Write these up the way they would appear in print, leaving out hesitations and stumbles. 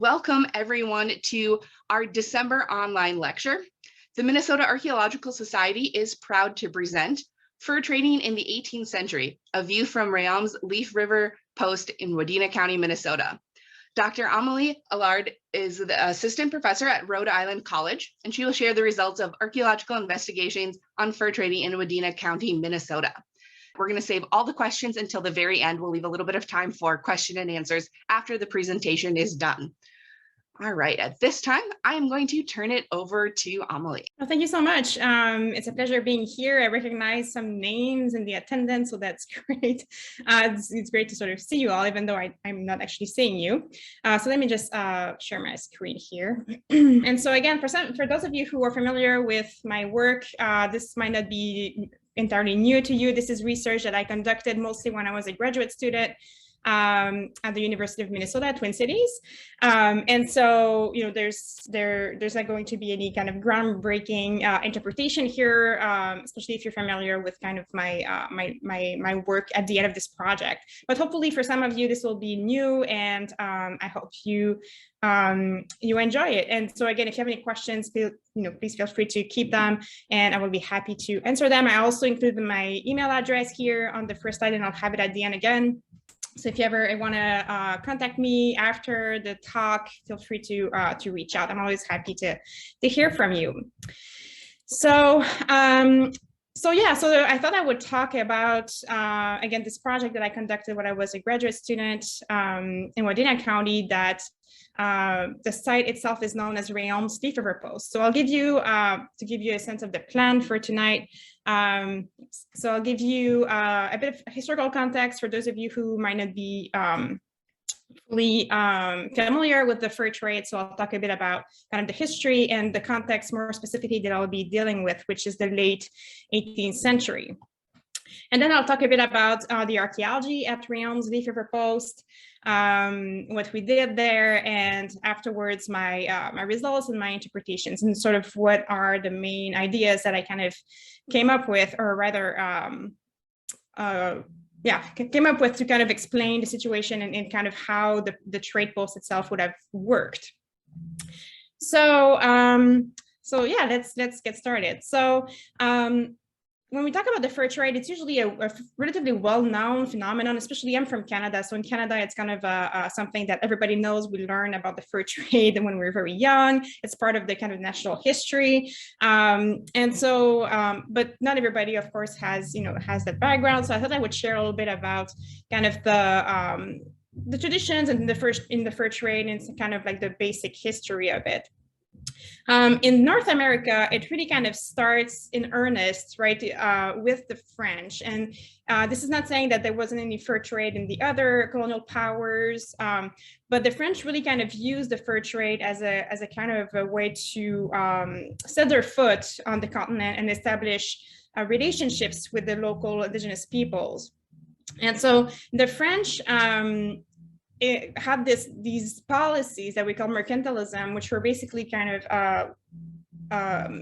Welcome everyone to our December online lecture. The Minnesota Archaeological Society is proud to present Fur Trading in the 18th Century, a view from Réaume's Leaf River Post in Wadena County, Minnesota. Dr. Amélie Allard is the assistant professor at Rhode Island College, and she will share the results of archaeological investigations on fur trading in Wadena County, Minnesota. We're going to save all the questions until the very end. We'll leave a little bit of time for question and answers after the presentation is done. All right, at this time, I am going to turn it over to Amélie. Well, thank you so much. It's a pleasure being here. I recognize some names in the attendance, so that's great. It's great to sort of see you all, even though I'm not actually seeing you. So let me just share my screen here. And so again, for those of you who are familiar with my work, this might not be entirely new to you. This is research that I conducted mostly when I was a graduate student at the University of Minnesota, Twin Cities. And so, you know, there's not going to be any kind of groundbreaking interpretation here, especially if you're familiar with kind of my work at the end of this project. But hopefully for some of you, this will be new, and I hope you enjoy it. And so again, if you have any questions, please feel free to keep them, and I will be happy to answer them. I also included my email address here on the first slide, and I'll have it at the end again. So if you ever want to contact me after the talk, feel free to reach out. I'm always happy to hear from you. So so I thought I would talk about again this project that I conducted when I was a graduate student in Wadena County. That the site itself is known as Réaume's Leaf River Post. So I'll give you to give you a sense of the plan for tonight. So I'll give you a bit of historical context for those of you who might not be fully familiar with the fur trade. So I'll talk a bit about kind of the history and the context more specifically that I'll be dealing with, which is the late 18th century. And then I'll talk a bit about the archaeology at Réaume's Leaf River Post, what we did there, and afterwards my results and my interpretations, and sort of what are the main ideas that I kind of came up with, or rather came up with to kind of explain the situation and kind of how the trade post itself would have worked. So yeah, let's get started. So when we talk about the fur trade, it's usually a relatively well-known phenomenon, especially I'm from Canada. So in Canada, it's kind of something that everybody knows. We learn about the fur trade when we were very young. It's part of the kind of national history. And so, but not everybody, of course, has that background. So I thought I would share a little bit about kind of the traditions and the fur trade, and it's kind of like the basic history of it. In North America, it really kind of starts in earnest, right, with the French. And this is not saying that there wasn't any fur trade in the other colonial powers, but the French really kind of used the fur trade as a kind of a way to set their foot on the continent and establish relationships with the local indigenous peoples. And so the French it had these policies that we call mercantilism, which were basically kind of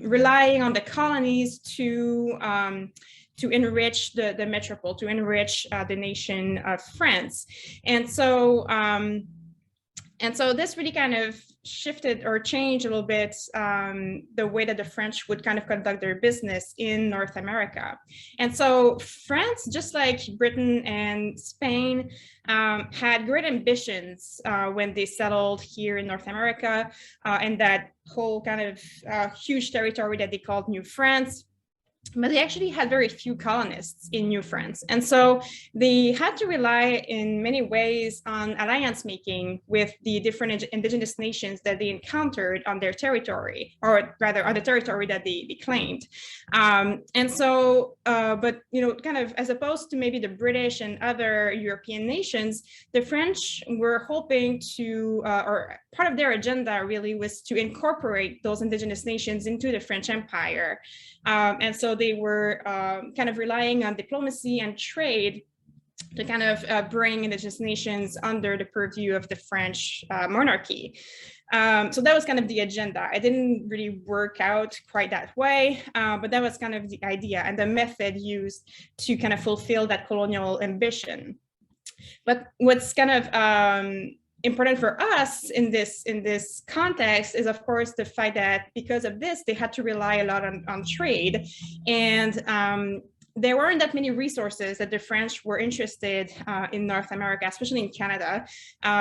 relying on the colonies to enrich the metropole, to enrich the nation of France. And so this really kind of shifted or changed a little bit the way that the French would kind of conduct their business in North America. And so France, just like Britain and Spain, had great ambitions when they settled here in North America, and that whole kind of huge territory that they called New France. But they actually had very few colonists in New France. And so they had to rely in many ways on alliance making with the different indigenous nations that they encountered on their territory, or rather on the territory that they claimed. And so, but, kind of as opposed to maybe the British and other European nations, the French were hoping to, or part of their agenda really was to incorporate those indigenous nations into the French Empire. And so they were kind of relying on diplomacy and trade to kind of bring indigenous nations under the purview of the French monarchy. So that was kind of the agenda. It didn't really work out quite that way, but that was kind of the idea and the method used to kind of fulfill that colonial ambition. But what's kind of important for us in this context is, of course, the fact that because of this, they had to rely a lot on trade, and there weren't that many resources that the French were interested in North America, especially in Canada.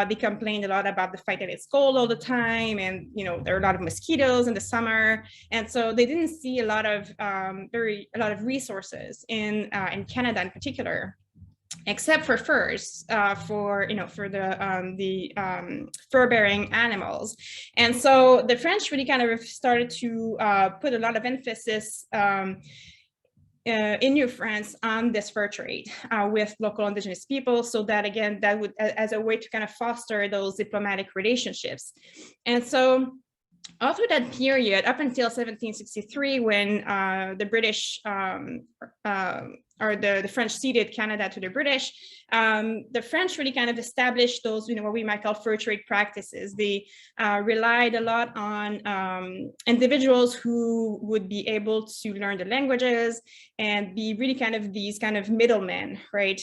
They complained a lot about the fact that it's cold all the time, and there are a lot of mosquitoes in the summer, and so they didn't see a lot of resources in Canada in particular, except for furs, for the fur-bearing animals. And so the French really kind of started to put a lot of emphasis in New France on this fur trade with local indigenous people, so that again, that would as a way to kind of foster those diplomatic relationships. And so all through that period, up until 1763, when the British or the French ceded Canada to the British, the French really kind of established those, what we might call fur trade practices. They relied a lot on individuals who would be able to learn the languages and be really kind of these kind of middlemen, right,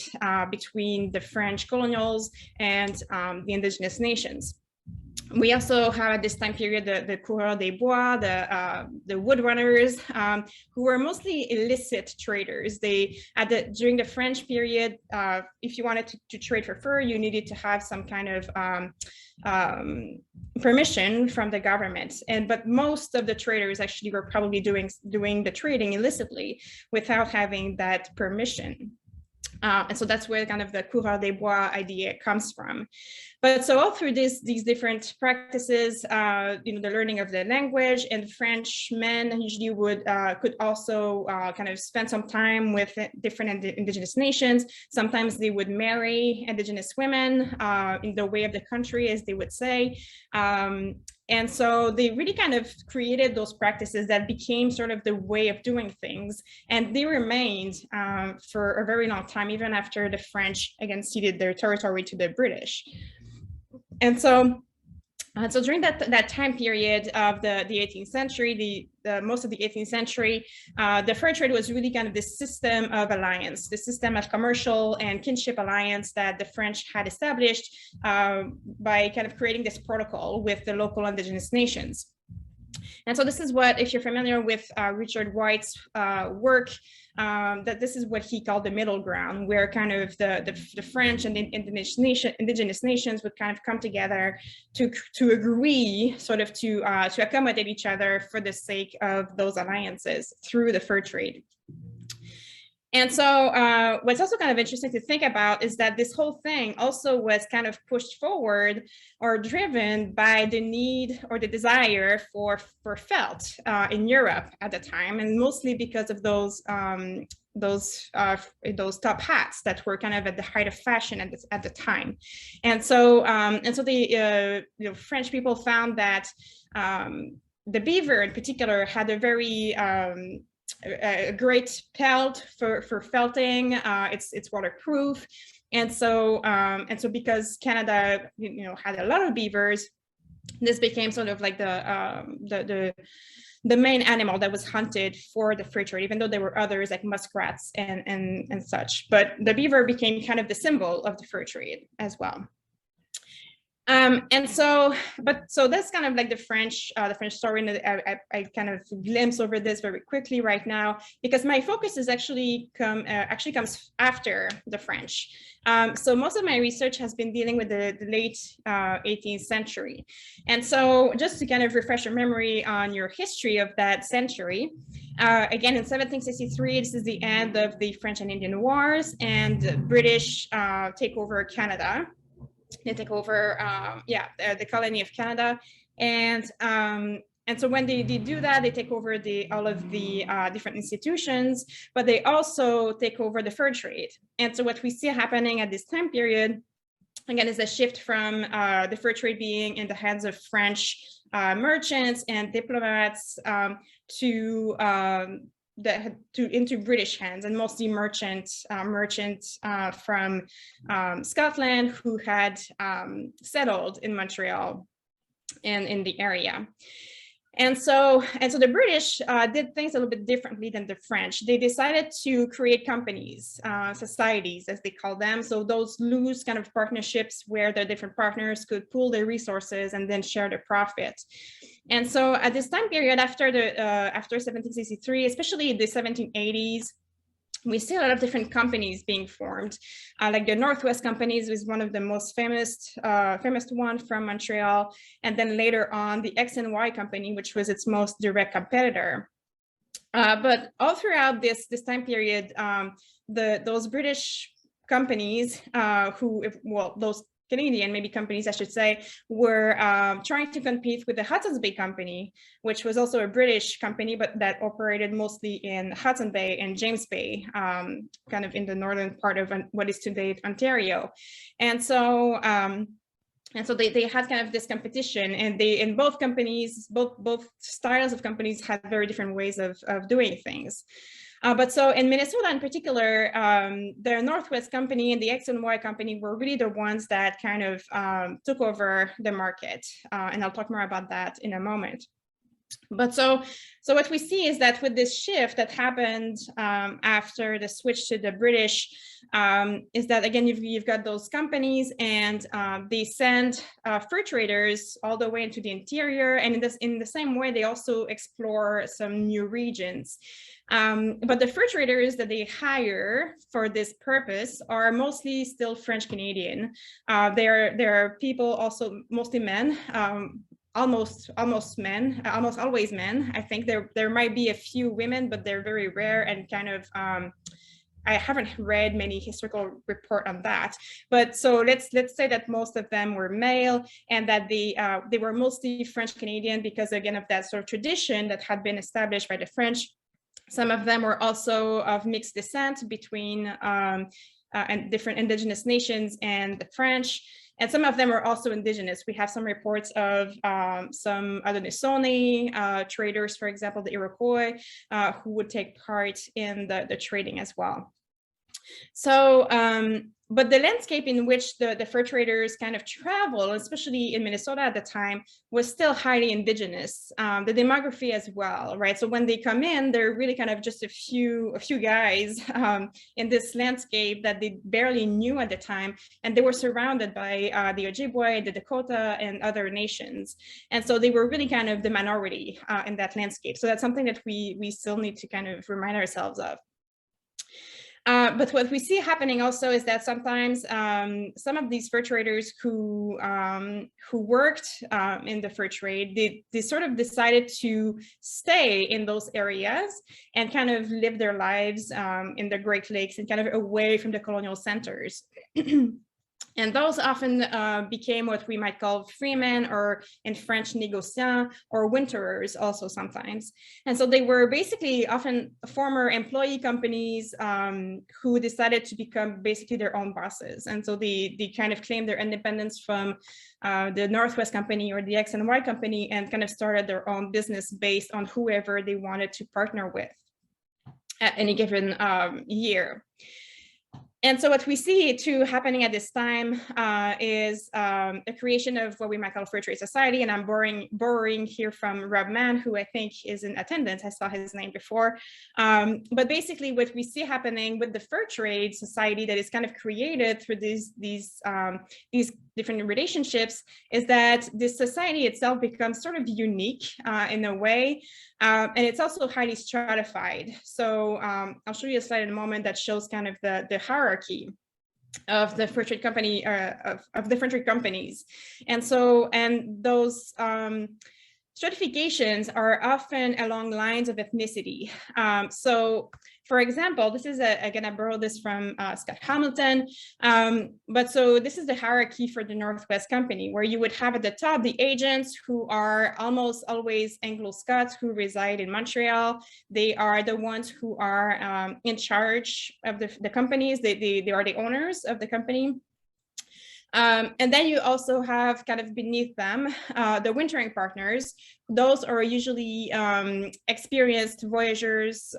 between the French colonials and the indigenous nations. We also have at this time period the coureurs des bois, the woodrunners, who were mostly illicit traders. During the French period, if you wanted to trade for fur, you needed to have some kind of permission from the government. But most of the traders actually were probably doing the trading illicitly without having that permission. And so that's where kind of the coureurs des bois idea comes from. But so all through these different practices, the learning of the language, and Frenchmen usually could also kind of spend some time with different indigenous nations. Sometimes they would marry indigenous women in the way of the country, as they would say. And so they really kind of created those practices that became sort of the way of doing things. And they remained for a very long time, even after the French, again, ceded their territory to the British. And so during that time period of the 18th century, most of the 18th century, the fur trade was really kind of this system of alliance, the system of commercial and kinship alliance that the French had established by kind of creating this protocol with the local indigenous nations. And so this is what, if you're familiar with Richard White's work, that this is what he called the middle ground, where kind of the French and the indigenous nations would kind of come together to agree sort of to accommodate each other for the sake of those alliances through the fur trade. And so what's also kind of interesting to think about is that this whole thing also was kind of pushed forward or driven by the need or the desire for felt in Europe at the time, and mostly because of those top hats that were kind of at the height of fashion at the time. And so the French people found that the beaver in particular had a very a great pelt for felting. It's waterproof, and so because Canada had a lot of beavers, this became sort of like the main animal that was hunted for the fur trade, even though there were others like muskrats and such. But the beaver became kind of the symbol of the fur trade as well. So that's kind of like the French story, and I kind of glimpse over this very quickly right now, because my focus is actually comes after the French. So most of my research has been dealing with the late 18th century. And so just to kind of refresh your memory on your history of that century, again, in 1763, this is the end of the French and Indian Wars, and the British take over Canada. They take over, the colony of Canada, and so when they do that, they take over all of the different institutions, but they also take over the fur trade. And so what we see happening at this time period, again, is a shift from the fur trade being in the hands of French merchants and diplomats into British hands, and mostly merchants from Scotland who had settled in Montreal and in the area. And so the British did things a little bit differently than the French. They decided to create companies, societies, as they call them. So those loose kind of partnerships where the different partners could pool their resources and then share the profit. And so at this time period, after 1763, especially the 1780s, we see a lot of different companies being formed, like the Northwest Companies was one of the most famous one from Montreal, and then later on the X and Y Company, which was its most direct competitor. But all throughout this time period, those British companies those Canadian, maybe companies I should say, were trying to compete with the Hudson's Bay Company, which was also a British company, but that operated mostly in Hudson Bay and James Bay, kind of in the northern part of what is today Ontario. And so they had kind of this competition, and in both companies, both styles of companies had very different ways of doing things. But so in Minnesota in particular, the Northwest Company and the X and Y Company were really the ones that kind of took over the market. And I'll talk more about that in a moment. But so what we see is that with this shift that happened after the switch to the British, is that again, you've got those companies, and they send fur traders all the way into the interior. And in the same way, they also explore some new regions. But the fur traders that they hire for this purpose are mostly still French Canadian. They're people, also mostly men, almost always men. I think there might be a few women, but they're very rare, and kind of I haven't read many historical report on that. But so let's say that most of them were male, and that they were mostly French Canadian because, again, of that sort of tradition that had been established by the French. Some of them were also of mixed descent between and different indigenous nations and the French. And some of them are also indigenous. We have some reports of some Haudenosaunee traders, for example, the Iroquois, who would take part in the trading as well. So, but the landscape in which the fur traders kind of travel, especially in Minnesota at the time, was still highly indigenous. The demography as well, right? So when they come in, they're really kind of just a few guys in this landscape that they barely knew at the time, and they were surrounded by the Ojibwe, the Dakota, and other nations. And so they were really kind of the minority in that landscape. So that's something that we still need to kind of remind ourselves of. But what we see happening also is that sometimes some of these fur traders who worked in the fur trade, they sort of decided to stay in those areas and kind of live their lives in the Great Lakes and kind of away from the colonial centers. And those often became what we might call freemen, or in French, négociants, or winterers also sometimes. And so they were basically often former employee companies who decided to become basically their own bosses. And so they kind of claimed their independence from the Northwest Company or the X and Y Company, and kind of started their own business based on whoever they wanted to partner with at any given year. And so what we see too happening at this time is the creation of what we might call fur trade society. And I'm borrowing here from Réaume, who I think is in attendance. I saw his name before. But basically what we see happening with the fur trade society that is kind of created through these different relationships is that this society itself becomes sort of unique in a way. And it's also highly stratified. So I'll show you a slide in a moment that shows kind of the hierarchy of the fur trade company, of the fur trade companies. And so, and those stratifications are often along lines of ethnicity. So for example, this is again, I borrowed this from Scott Hamilton. But so this is the hierarchy for the Northwest Company, where you would have at the top the agents, who are almost always Anglo-Scots who reside in Montreal. They are the ones who are in charge of the companies. They are the owners of the company. And then you also have kind of beneath them, the wintering partners. Those are usually experienced voyageurs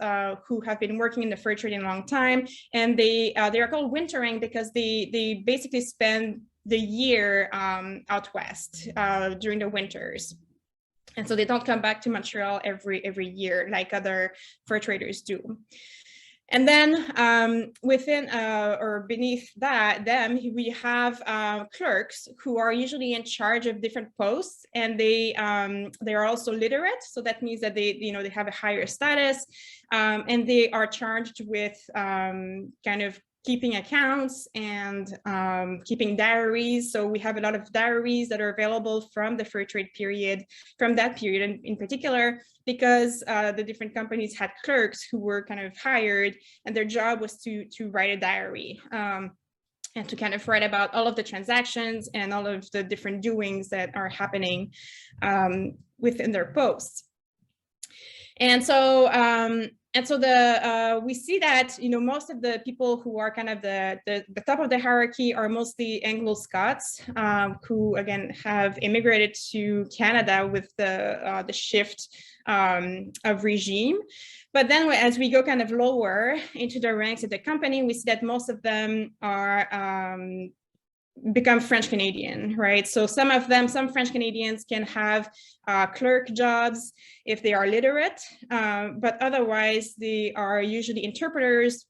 who have been working in the fur trade in a long time. And they are called wintering because they basically spend the year out west during the winters. And so they don't come back to Montreal every year like other fur traders do. And then within or beneath them, we have clerks who are usually in charge of different posts, and they are also literate. So that means that they have a higher status, and they are charged with kind of keeping accounts and keeping diaries. So we have a lot of diaries that are available from the fur trade period, from that period in particular, because the different companies had clerks who were kind of hired, and their job was to write a diary and to kind of write about all of the transactions and all of the different doings that are happening within their posts. And so we see that most of the people who are kind of the top of the hierarchy are mostly Anglo-Scots, who again have immigrated to Canada with the shift of regime. But then as we go kind of lower into the ranks of the company, we see that most of them are become French Canadian, right? So some French Canadians can have clerk jobs if they are literate, but otherwise they are usually interpreters,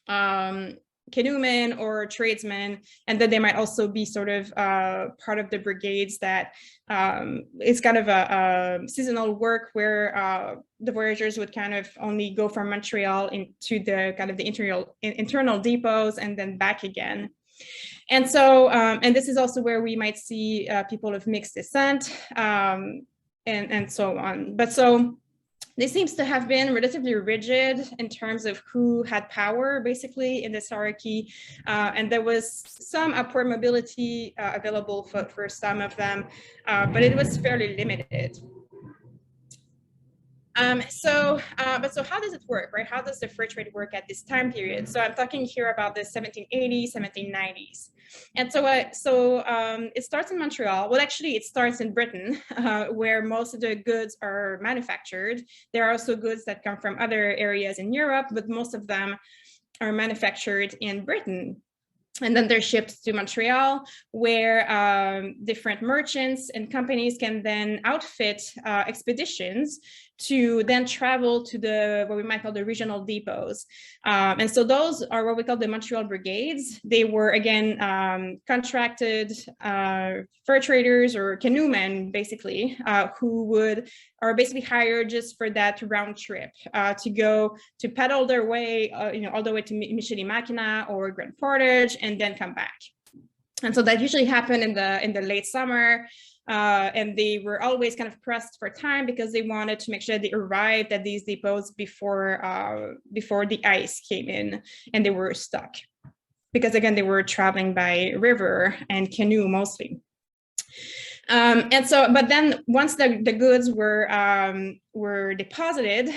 canoemen or tradesmen, and then they might also be sort of part of the brigades that it's kind of a seasonal work where the voyageurs would kind of only go from Montreal into the kind of the internal depots and then back again. And so, and this is also where we might see people of mixed descent and so on. But so this seems to have been relatively rigid in terms of who had power, basically, in this hierarchy. And there was some upward mobility available for some of them, but it was fairly limited. But so how does it work, right? How does the fur trade work at this time period? So I'm talking here about the 1780s, 1790s. And so it starts in Montreal. Well, actually, it starts in Britain, where most of the goods are manufactured. There are also goods that come from other areas in Europe, but most of them are manufactured in Britain. And then they're shipped to Montreal, where different merchants and companies can then outfit expeditions to then travel to what we might call the regional depots. And so those are what we call the Montreal brigades. They were, again, contracted fur traders or canoemen, basically, who are basically hired just for that round trip to go to paddle their way, all the way to Michilimackinac or Grand Portage, and then come back. And so that usually happened in the late summer. And they were always kind of pressed for time because they wanted to make sure they arrived at these depots before the ice came in and they were stuck. Because again, they were traveling by river and canoe mostly. And so, but then once the goods were deposited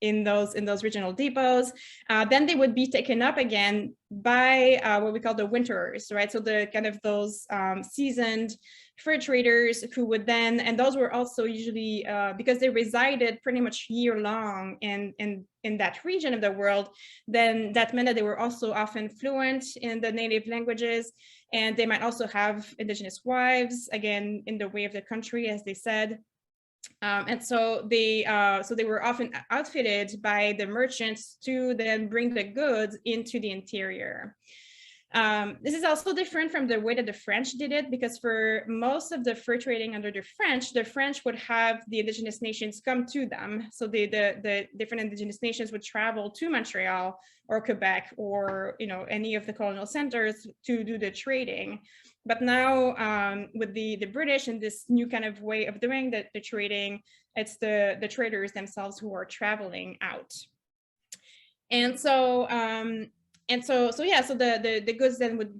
in those regional depots, then they would be taken up again by what we call the winterers, right? So the kind of those seasoned fur traders who would then, and those were also usually because they resided pretty much year long in that region of the world, then that meant that they were also often fluent in the native languages, and they might also have indigenous wives, again, in the way of the country, as they said. And so they were often outfitted by the merchants to then bring the goods into the interior. This is also different from the way that the French did it, because for most of the fur trading under the French would have the indigenous nations come to them. So the different indigenous nations would travel to Montreal or Quebec or any of the colonial centers to do the trading. But now with the British and this new kind of way of doing the trading, it's the traders themselves who are traveling out. And so the goods then would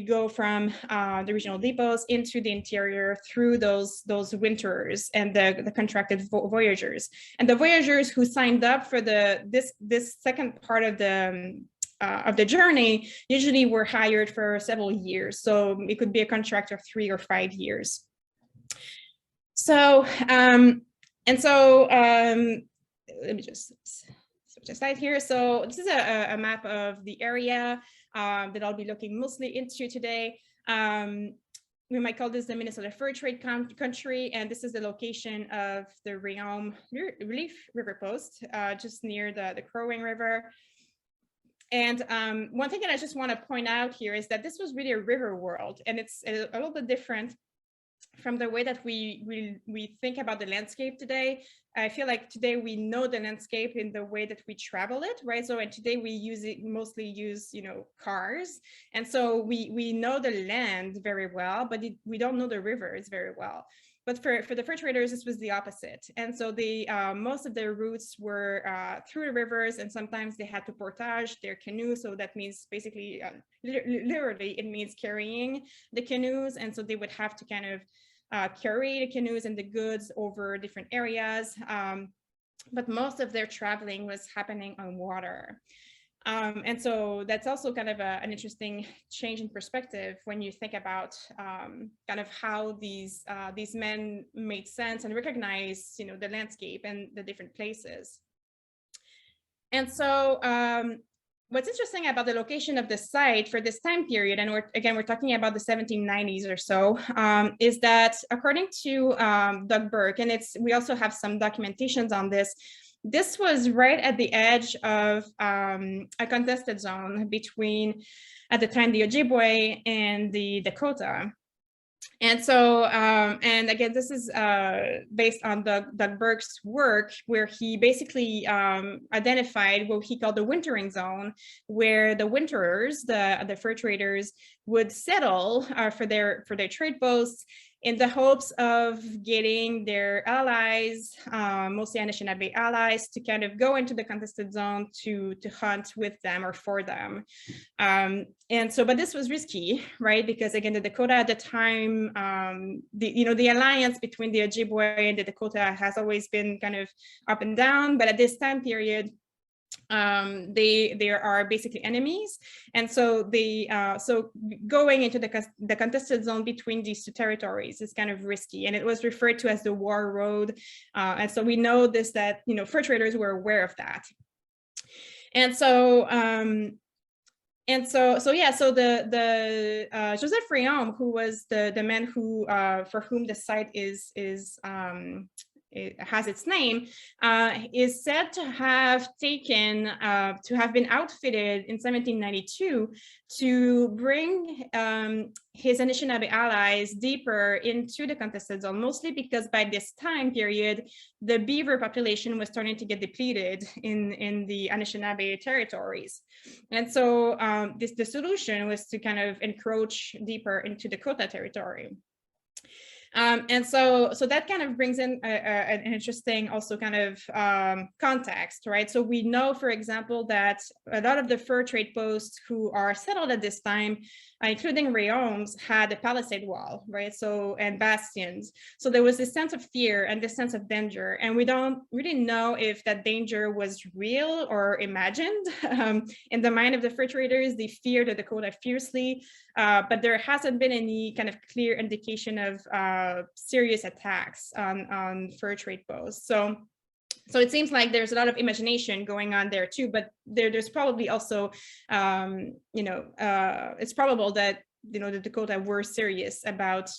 go from the regional depots into the interior through those winterers and the contracted voyageurs. And the voyageurs who signed up for this second part of the journey usually were hired for several years. So it could be a contract of 3 or 5 years. So let me just switch a slide here. So this is a map of the area that I'll be looking mostly into today. we might call this the Minnesota Fur Trade Country, and this is the location of the Réaume Relief River Post, just near the Crowing River. And one thing that I just want to point out here is that this was really a river world, and it's a little bit different from the way that we think about the landscape today. I feel like today we know the landscape in the way that we travel it, right? So and today we mostly use, cars. And so we know the land very well, but we don't know the rivers very well. But for the fur traders, this was the opposite. And so most of their routes were through the rivers, and sometimes they had to portage their canoes. So that means basically, literally, it means carrying the canoes. And so they would have to kind of carry the canoes and the goods over different areas. But most of their traveling was happening on water. And so that's also kind of an interesting change in perspective when you think about kind of how these men made sense and recognize, the landscape and the different places. And so what's interesting about the location of the site for this time period, and we're talking about the 1790s or so, is that according to Doug Burke, and we also have some documentations on this, this was right at the edge of a contested zone between, at the time, the Ojibwe and the Dakota. And so, and again, this is based on Doug Burke's work, where he basically identified what he called the wintering zone, where the winterers, the fur traders, would settle for their trade posts in the hopes of getting their allies, mostly Anishinaabe allies, to kind of go into the contested zone to hunt with them or for them. And so, but this was risky, right? Because again, the Dakota at the time, the alliance between the Ojibwe and the Dakota has always been kind of up and down, but at this time period, they are basically enemies, and so so going into the contested zone between these two territories is kind of risky, and it was referred to as the war road. And so we know this, that fur traders were aware of that. And so so the Joseph Réaume, who was the man who for whom the site it has its name, is said to have been outfitted in 1792 to bring his Anishinaabe allies deeper into the contested zone, mostly because by this time period, the beaver population was starting to get depleted in the Anishinaabe territories. And so the solution was to kind of encroach deeper into Dakota territory. And so that kind of brings in an interesting also kind of context, right? So we know, for example, that a lot of the fur trade posts who are settled at this time, including Réaume's, had a palisade wall, right? So, and bastions. So there was this sense of fear and this sense of danger. And we don't really know if that danger was real or imagined. In the mind of the fur traders, they feared the Dakota fiercely, but there hasn't been any kind of clear indication of serious attacks on fur trade posts. So it seems like there's a lot of imagination going on there too, but there's probably also, it's probable that, the Dakota were serious about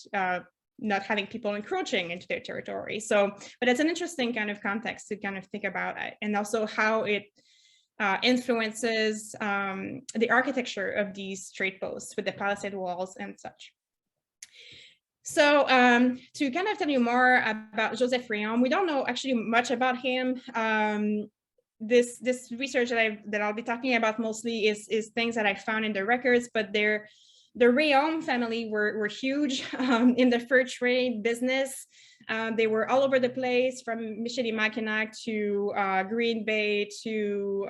not having people encroaching into their territory. So, but it's an interesting kind of context to kind of think about it, and also how it influences the architecture of these trade posts with the palisade walls and such. So to kind of tell you more about Joseph Réaume, we don't know actually much about him. This research that I'll be talking about mostly is things that I found in the records, but the Réaume family were huge in the fur trade business. They were all over the place, from Michilimackinac to Green Bay to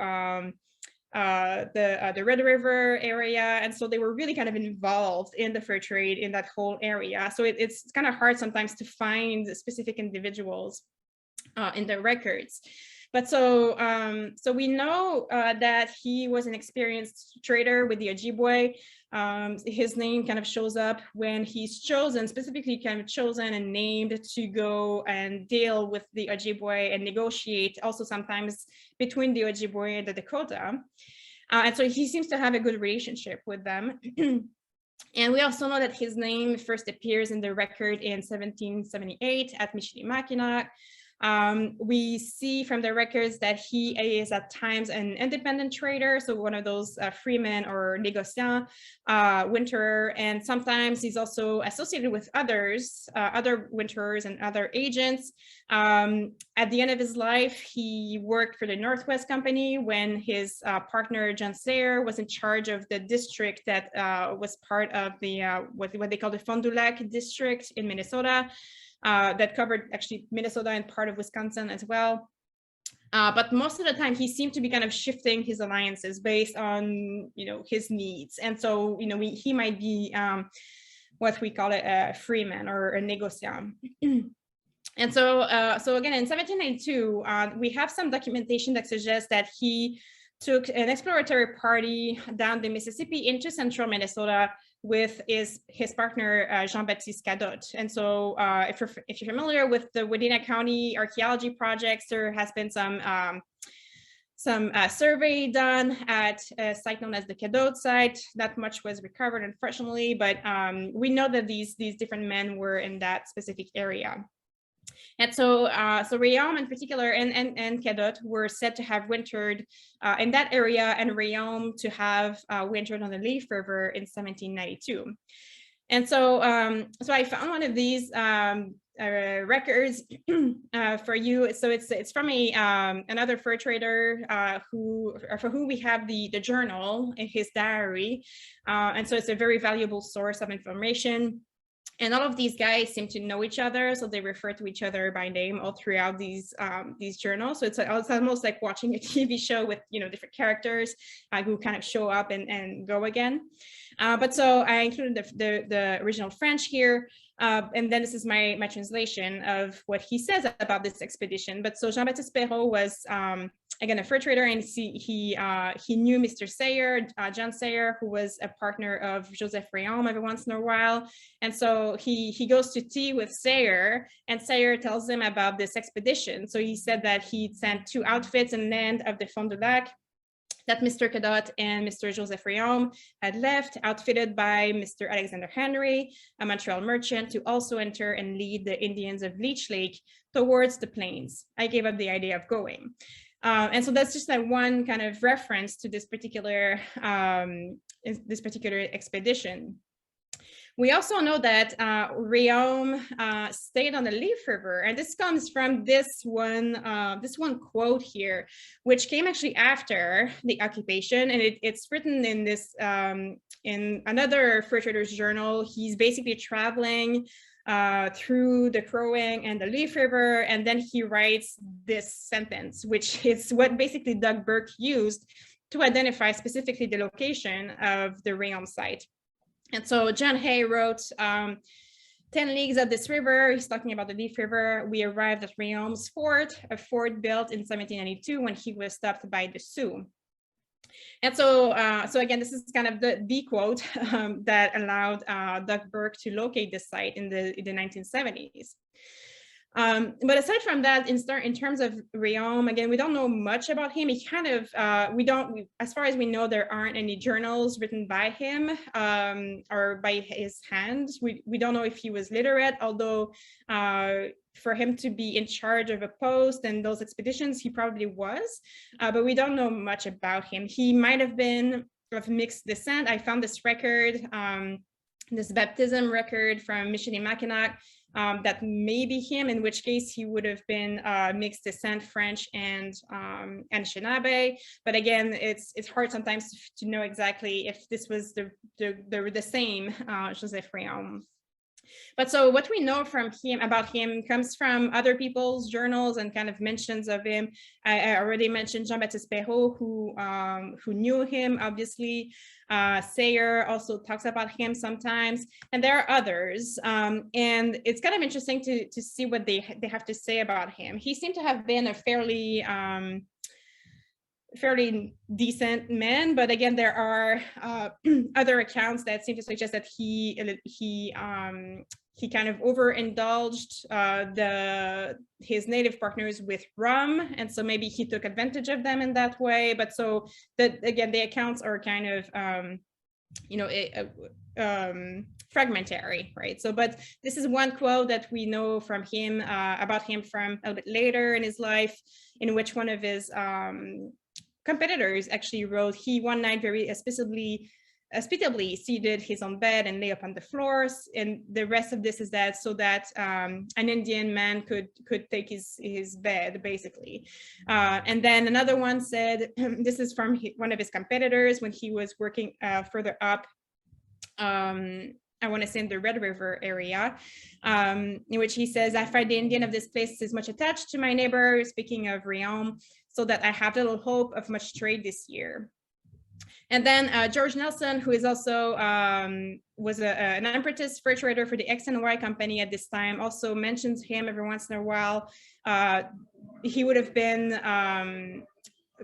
the Red River area. And so they were really kind of involved in the fur trade in that whole area. So it's kind of hard sometimes to find specific individuals in the records. But so we know that he was an experienced trader with the Ojibwe. His name kind of shows up when he's chosen, specifically kind of chosen and named to go and deal with the Ojibwe and negotiate also sometimes between the Ojibwe and the Dakota. And so he seems to have a good relationship with them. And we also know that his name first appears in the record in 1778 at Michilimackinac. We see from the records that he is at times an independent trader, so one of those freemen or négociant, winterer, and sometimes he's also associated with others, other winterers and other agents. At the end of his life, he worked for the Northwest Company when his partner John Sayre was in charge of the district that was part of the what they call the Fond du Lac district in Minnesota. That covered actually Minnesota and part of Wisconsin as well. But most of the time he seemed to be kind of shifting his alliances based on, his needs. And so, he might be what we call a freeman or a négociant. And so again, in 1792, we have some documentation that suggests that he took an exploratory party down the Mississippi into central Minnesota with his partner, Jean-Baptiste Cadotte. And so if you're familiar with the Wadena County archaeology projects, there has been some survey done at a site known as the Cadotte site. Not much was recovered, unfortunately, but we know that these different men were in that specific area. And so Réaume in particular and Cadotte were said to have wintered in that area, and Réaume to have wintered on the Leaf River in 1792. And so I found one of these records for you. So it's from another fur trader for whom we have the journal in his diary, and so it's a very valuable source of information. And all of these guys seem to know each other, so they refer to each other by name all throughout these journals. So it's almost like watching a TV show with different characters who kind of show up and go again. But so I included the original French here, and then this is my translation of what he says about this expedition. But so Jean-Baptiste Perrault was again a fur trader, and he knew Mr. Sayre, John Sayre, who was a partner of Joseph Réaume every once in a while. And so he goes to tea with Sayre, and Sayre tells him about this expedition. So he said that he'd sent 2 outfits inland of the Fond du Lac, that Mr. Cadotte and Mr. Joseph Réaume had left, outfitted by Mr. Alexander Henry, a Montreal merchant, to also enter and lead the Indians of Leech Lake towards the plains. I gave up the idea of going. And so that's just like one kind of reference to this particular expedition. We also know that Réaume stayed on the Leaf River, and this comes from this one quote here, which came actually after the occupation, and it's written in this in another fur trader's journal. He's basically traveling through the Crow Wing and the Leaf River, and then he writes this sentence, which is what basically Doug Burke used to identify specifically the location of the Réaume site. And so John Hay wrote, 10 leagues up this river, he's talking about the Leaf River, we arrived at Réaume's fort, a fort built in 1792 when he was stopped by the Sioux. And so again, this is kind of the quote that allowed Doug Burke to locate the site in the 1970s. But aside from that, in terms of Réaume, again, we don't know much about him. He kind of, as far as we know, there aren't any journals written by him or by his hand. We don't know if he was literate, although for him to be in charge of a post and those expeditions, he probably was, but we don't know much about him. He might have been of mixed descent. I found this record, this baptism record from Michilimackinac, that may be him, in which case he would have been mixed descent, French and Anishinaabe. But again, it's hard sometimes to know exactly if this was the same Joseph Réaume. But so what we know about him comes from other people's journals and kind of mentions of him. I already mentioned Jean-Baptiste Perrault, who knew him, obviously. Sayre also talks about him sometimes, and there are others. And it's kind of interesting to see what they have to say about him. He seemed to have been a fairly decent man, but again, there are other accounts that seem to suggest that he kind of overindulged his native partners with rum, and so maybe he took advantage of them in that way. But so that again, the accounts are kind of you know, fragmentary, right? So, but this is one quote that we know from him, about him from a little bit later in his life, in which one of his competitors actually wrote, he one night very hospitably seated his own bed and lay upon the floors, and the rest of this is that so that an Indian man could take his bed, basically. And then another one said, this is from one of his competitors when he was working further up, I want to say in the Red River area, in which he says, I find the Indian of this place is much attached to my neighbor, speaking of Réaume, so that I have little hope of much trade this year. And then George Nelson, who is also was an apprentice fur trader for the X and Y company at this time, also mentions him every once in a while. He would have been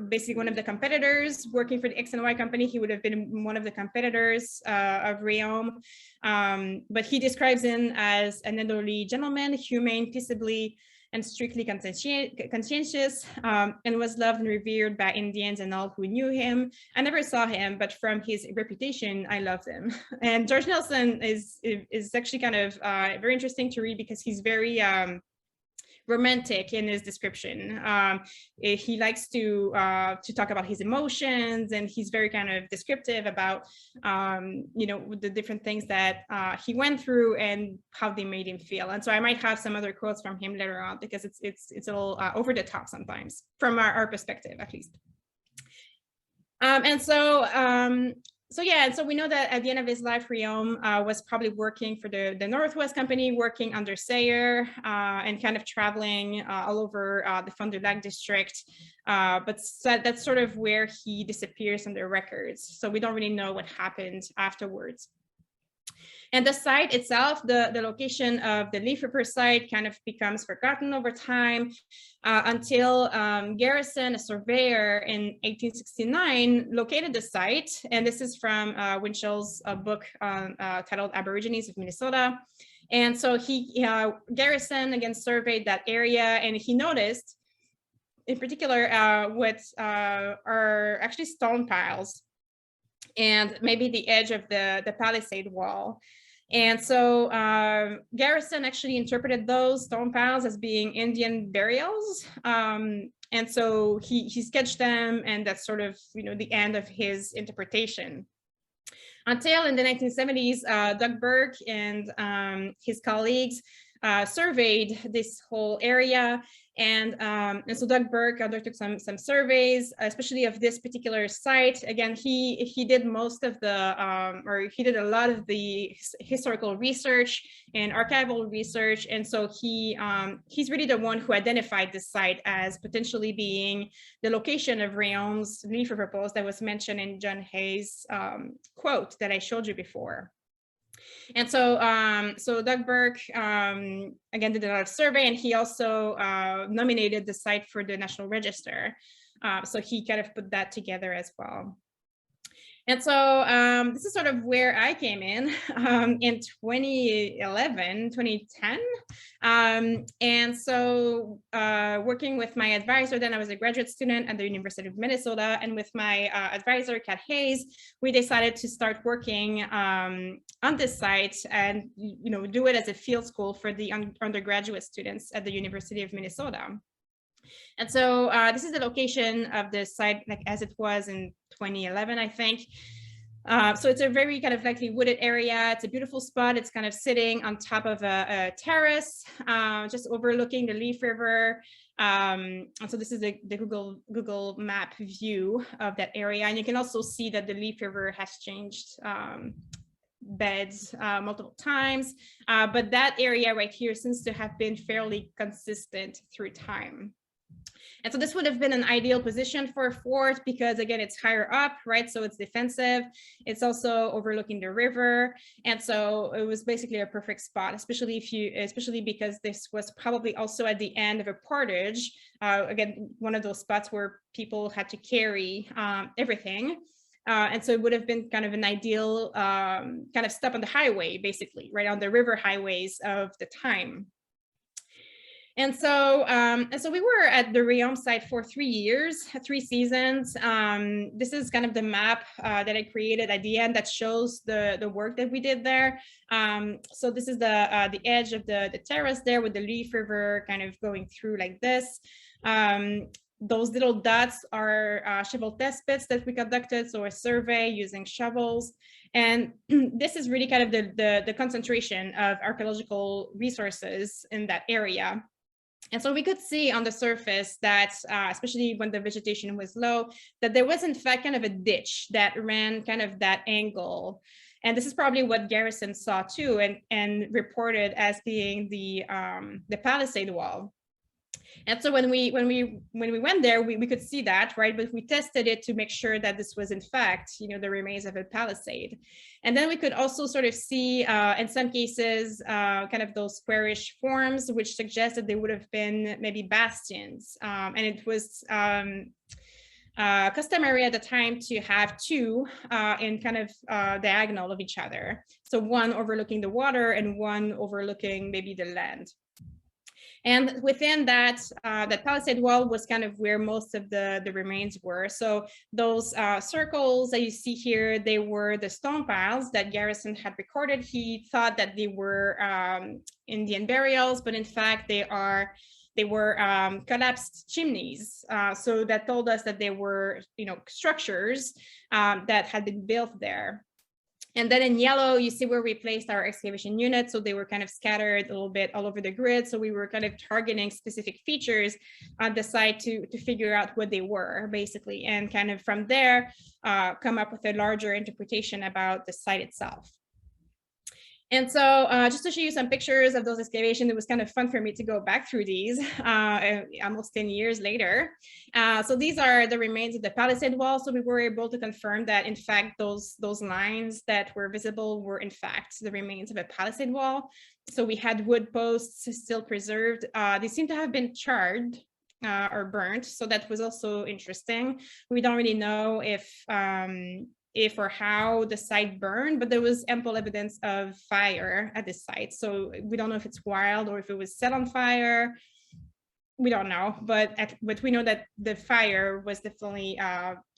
basically one of the competitors working for the X and Y company. He would have been one of the competitors of Réaume. But he describes him as an elderly gentleman, humane, peaceably, and strictly conscientious, and was loved and revered by Indians and all who knew him. I never saw him, but from his reputation, I loved him. And George Nelson is actually kind of very interesting to read because he's very romantic in his description. He likes to talk about his emotions, and he's very kind of descriptive about you know, the different things that he went through and how they made him feel. And so I might have some other quotes from him later on because it's a little over the top sometimes from our perspective, at least. And so yeah, and so we know that at the end of his life, Réaume was probably working for the Northwest Company, working under Sayre, and kind of traveling all over the Fond du Lac district. But that's sort of where he disappears on the records. So we don't really know what happened afterwards. And the site itself, the location of the Leaf River site kind of becomes forgotten over time until Garrison, a surveyor in 1869, located the site. And this is from Winchell's book titled Aborigines of Minnesota. And so Garrison again surveyed that area, and he noticed in particular what are actually stone piles and maybe the edge of the palisade wall. And so Garrison actually interpreted those stone piles as being Indian burials. And so he sketched them, and that's sort of, you know, the end of his interpretation. Until in the 1970s, Doug Burke and his colleagues surveyed this whole area. And so Doug Burke undertook some surveys, especially of this particular site. Again, he did most of the, or he did a lot of the historical research and archival research. And so he's really the one who identified this site as potentially being the location of Réaume's Leaf River Post that was mentioned in John Hayes' quote that I showed you before. And so, so Doug Burke, again, did a lot of survey, and he also nominated the site for the National Register. So he kind of put that together as well. And so this is sort of where I came in 2011, 2010. And so working with my advisor, then I was a graduate student at the University of Minnesota, and with my advisor, Kat Hayes, we decided to start working on this site and, you know, do it as a field school for the undergraduate students at the University of Minnesota. And so this is the location of the site, like as it was in 2011, I think. So it's a very kind of likely wooded area. It's a beautiful spot. It's kind of sitting on top of a terrace, just overlooking the Leaf River. And so this is the Google map view of that area. And you can also see that the Leaf River has changed beds multiple times. But that area right here seems to have been fairly consistent through time. And so this would have been an ideal position for a fort because, again, it's higher up, right? So it's defensive. It's also overlooking the river. And so it was basically a perfect spot, especially because this was probably also at the end of a portage. Again, one of those spots where people had to carry everything. And so it would have been kind of an ideal kind of stop on the highway, basically, right on the river highways of the time. And so we were at the Réaume site for 3 years, 3 seasons. This is kind of the map that I created at the end that shows the work that we did there. So this is the edge of the terrace there with the Leaf River kind of going through like this. Those little dots are shovel test pits that we conducted, so a survey using shovels. And this is really kind of the concentration of archaeological resources in that area. And so we could see on the surface that, especially when the vegetation was low, that there was in fact kind of a ditch that ran kind of that angle. And this is probably what Garrison saw too, and reported as being the palisade wall. And so when we went there, we could see that, right? But we tested it to make sure that this was in fact, you know, the remains of a palisade. And then we could also sort of see, in some cases, kind of those squarish forms, which suggest that they would have been maybe bastions. And it was customary at the time to have 2 in kind of diagonal of each other. So one overlooking the water and one overlooking maybe the land. And within that, that palisade wall was kind of where most of the remains were. So those circles that you see here, they were the stone piles that Garrison had recorded. He thought that they were Indian burials, but in fact they were collapsed chimneys. So that told us that they were, you know, structures that had been built there. And then in yellow, you see where we placed our excavation units. So they were kind of scattered a little bit all over the grid. So we were kind of targeting specific features on the site to figure out what they were, basically, and kind of from there, come up with a larger interpretation about the site itself. And so just to show you some pictures of those excavations, it was kind of fun for me to go back through these almost 10 years later. So these are the remains of the palisade wall. So we were able to confirm that, in fact, those lines that were visible were, in fact, the remains of a palisade wall. So we had wood posts still preserved. They seem to have been charred or burnt. So that was also interesting. We don't really know if or how the site burned, but there was ample evidence of fire at this site. So we don't know if it's wild or if it was set on fire. We don't know, but we know that the fire was definitely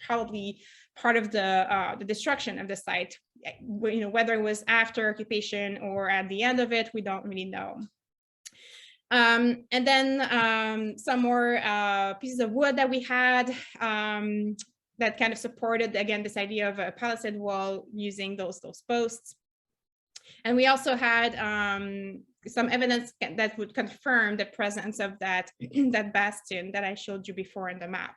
probably part of the destruction of the site. You know, whether it was after occupation or at the end of it, we don't really know. And then some more pieces of wood that we had that kind of supported, again, this idea of a palisade wall using those posts. And we also had some evidence that would confirm the presence of that, that bastion that I showed you before in the map.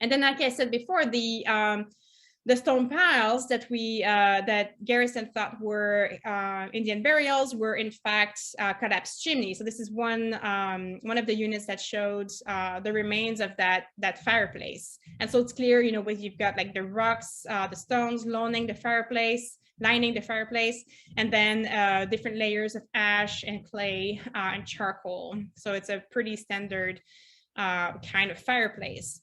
And then, like I said before, the stone piles that that Garrison thought were Indian burials were in fact collapsed chimneys. So this is one of the units that showed the remains of that fireplace. And so it's clear, you know, when you've got like the rocks, the stones lining the fireplace, and then different layers of ash and clay and charcoal. So it's a pretty standard kind of fireplace.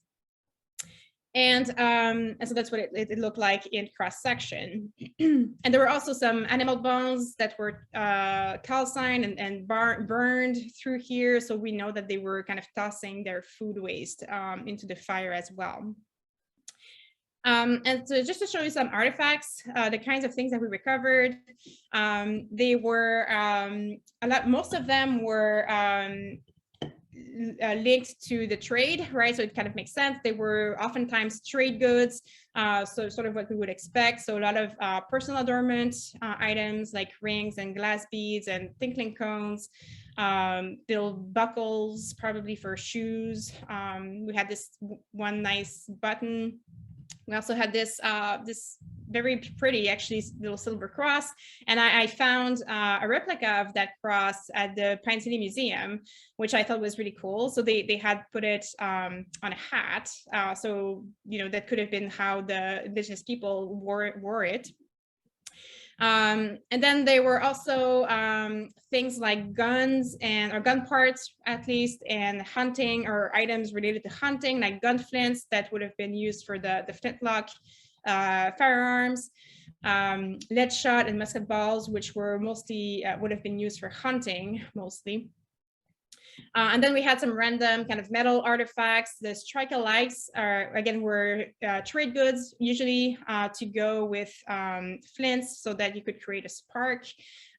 And so that's what it looked like in cross section. And there were also some animal bones that were calcined and burned through here. So we know that they were kind of tossing their food waste into the fire as well. And so just to show you some artifacts, the kinds of things that we recovered, they were most of them were linked to the trade, right? So it kind of makes sense. They were oftentimes trade goods, so sort of what we would expect. So a lot of personal adornment items like rings and glass beads and tinkling cones, little buckles, probably for shoes. We had this one nice button. We also had this very pretty, actually, little silver cross. And I found a replica of that cross at the Pine City Museum, which I thought was really cool. So they had put it on a hat. So, you know, that could have been how the indigenous people wore it. And then there were also things like guns or gun parts, at least, and hunting or items related to hunting, like gun flints that would have been used for the flintlock firearms, lead shot and musket balls, which were mostly would have been used for hunting mostly. And then we had some random kind of metal artifacts. The striker lights are, again, were trade goods, usually to go with flints so that you could create a spark,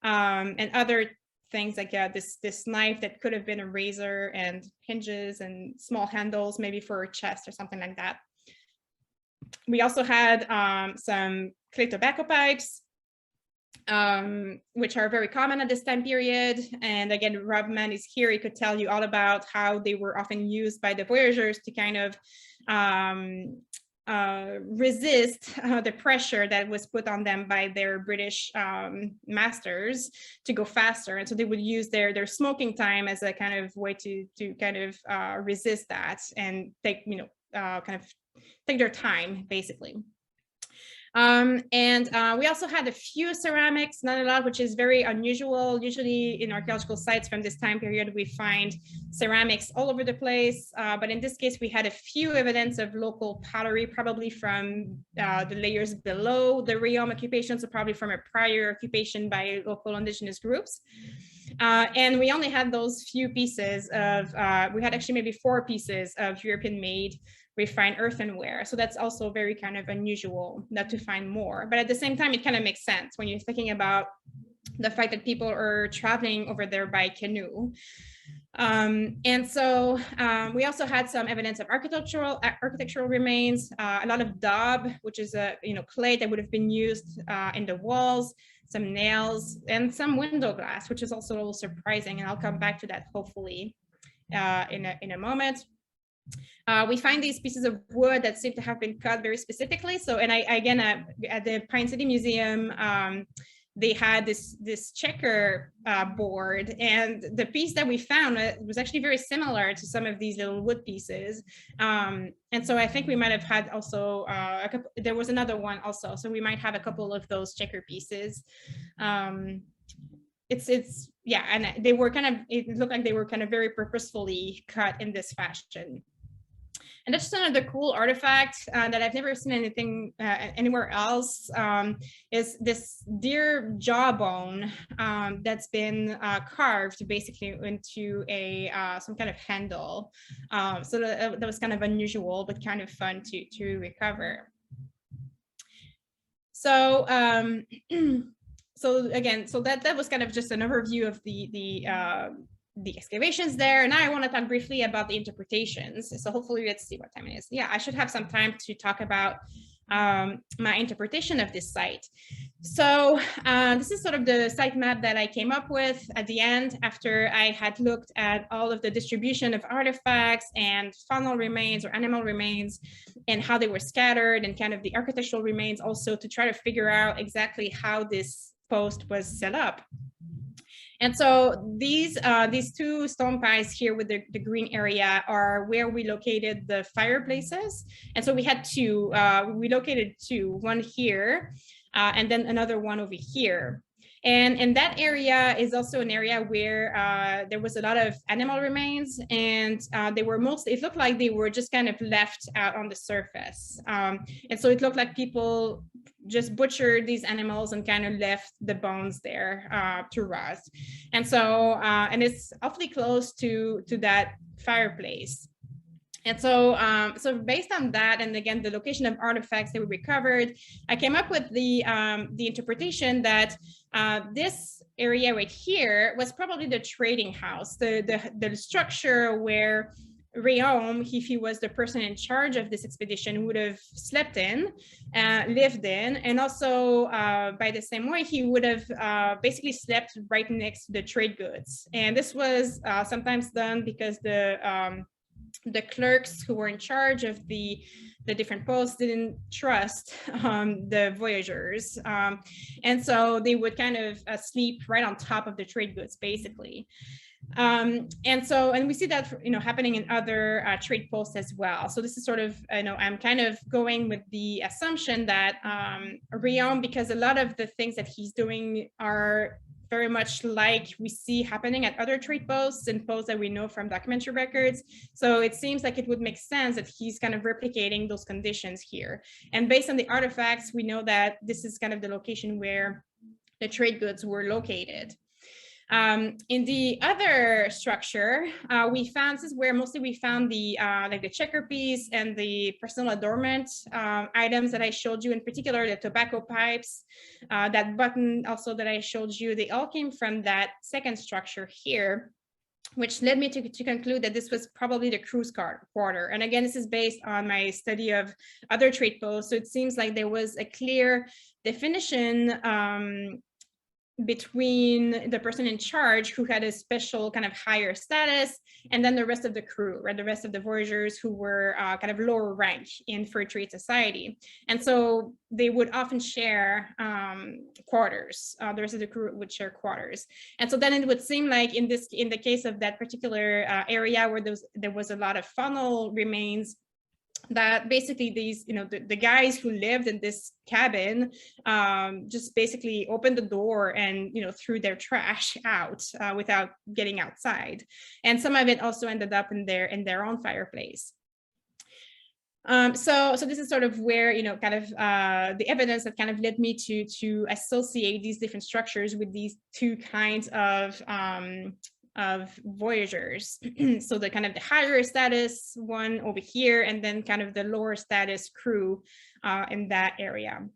and other things like this knife that could have been a razor, and hinges and small handles, maybe for a chest or something like that. We also had some clay tobacco pipes, which are very common at this time period. And again, Rob is here. He could tell you all about how they were often used by the voyageurs to kind of resist the pressure that was put on them by their British masters to go faster. And so they would use their smoking time as a kind of way to kind of resist that and take, kind of take their time, basically. We also had a few ceramics, not a lot, which is very unusual. Usually in archaeological sites from this time period, we find ceramics all over the place. But in this case, we had a few evidence of local pottery, probably from the layers below the Réaume occupation, so probably from a prior occupation by local indigenous groups. And we only had those few pieces of, we had actually maybe 4 pieces of European-made refined earthenware. So that's also very kind of unusual not to find more. But at the same time, it kind of makes sense when you're thinking about the fact that people are traveling over there by canoe. And so we also had some evidence of architectural remains, a lot of daub, which is a clay that would have been used in the walls, some nails, and some window glass, which is also a little surprising. And I'll come back to that hopefully in a moment. We find these pieces of wood that seem to have been cut very specifically. So, and again, at the Pine City Museum, they had this checker board, and the piece that we found was actually very similar to some of these little wood pieces. And so I think we might have had also there was another one also. So we might have a couple of those checker pieces. Yeah, and they were kind of, it looked like they were kind of very purposefully cut in this fashion. And that's just another cool artifact that I've never seen anything anywhere else, is this deer jawbone that's been carved basically into some kind of handle. So that was kind of unusual, but kind of fun to recover. So so again, so that was kind of just an overview of the excavations there. Now I want to talk briefly about the interpretations. So hopefully, let's see what time it is. Yeah, I should have some time to talk about my interpretation of this site. So this is sort of the site map that I came up with at the end after I had looked at all of the distribution of artifacts and faunal remains or animal remains and how they were scattered, and kind of the architectural remains also, to try to figure out exactly how this post was set up. And so these 2 stone piles here with the green area are where we located the fireplaces. And so we had 2, we located 2, one here, and then another one over here. And that area is also an area where there was a lot of animal remains, and they were mostly, it looked like they were just kind of left out on the surface. And so it looked like people just butchered these animals and kind of left the bones there to rust. And so, and it's awfully close to that fireplace. And so, so based on that, and again, the location of artifacts that we recovered, I came up with the interpretation that this area right here was probably the trading house, the structure where Réaume, if he was the person in charge of this expedition, would have slept in, lived in, and also by the same way, he would have basically slept right next to the trade goods. And this was sometimes done because the clerks who were in charge of the different posts didn't trust the voyageurs. And so they would kind of sleep right on top of the trade goods, basically. And we see that, happening in other trade posts as well. So this is sort of, I'm kind of going with the assumption that Réaume, because a lot of the things that he's doing are very much like we see happening at other trade posts and posts that we know from documentary records. So it seems like it would make sense that he's kind of replicating those conditions here. And based on the artifacts, we know that this is kind of the location where the trade goods were located. In the other structure, we found, this is where mostly we found the like the checker piece and the personal adornment items that I showed you, in particular the tobacco pipes, that button also that I showed you. They all came from that second structure here, which led me to conclude that this was probably the cruise quarter. And again, this is based on my study of other trade posts. So it seems like there was a clear definition between the person in charge, who had a special kind of higher status, and then the rest of the crew, right? The rest of the voyageurs who were kind of lower rank in fur trade society. And so they would often share quarters. The rest of the crew would share quarters. And so then it would seem like in the case of that particular area where there was a lot of funnel remains, that basically these, the guys who lived in this cabin just basically opened the door and, threw their trash out without getting outside. And some of it also ended up in their own fireplace. So this is sort of where, kind of the evidence that kind of led me to associate these different structures with these two kinds of voyageurs. So the kind of the higher status one over here, and then kind of the lower status crew in that area.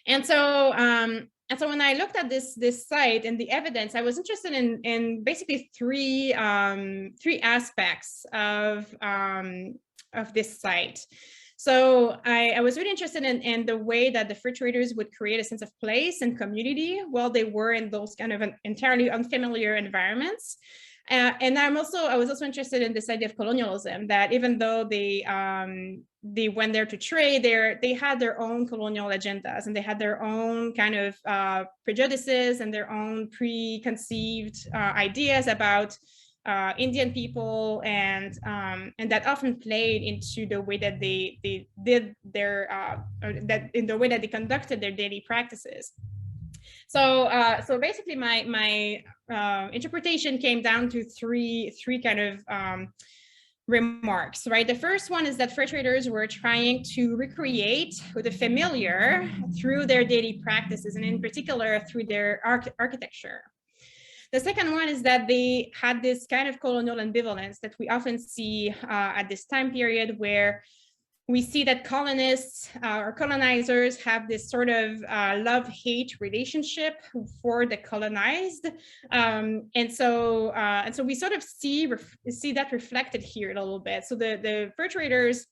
And so when I looked at this site and the evidence, I was interested in basically three aspects of this site. So I was really interested in the way that the fur traders would create a sense of place and community while they were in those kind of entirely unfamiliar environments. And I was also interested in this idea of colonialism, that even though they went there to trade, they had their own colonial agendas, and they had their own kind of prejudices and their own preconceived ideas about Indian people, and that often played into the way that they did their in the way that they conducted their daily practices. So basically my interpretation came down to three kind of remarks, right? The first one is that fur traders were trying to recreate the familiar through their daily practices, and in particular through their architecture. The second one is that they had this kind of colonial ambivalence that we often see at this time period, where we see that colonists or colonizers have this sort of love-hate relationship for the colonized, and so we sort of see that reflected here a little bit. So the fur traders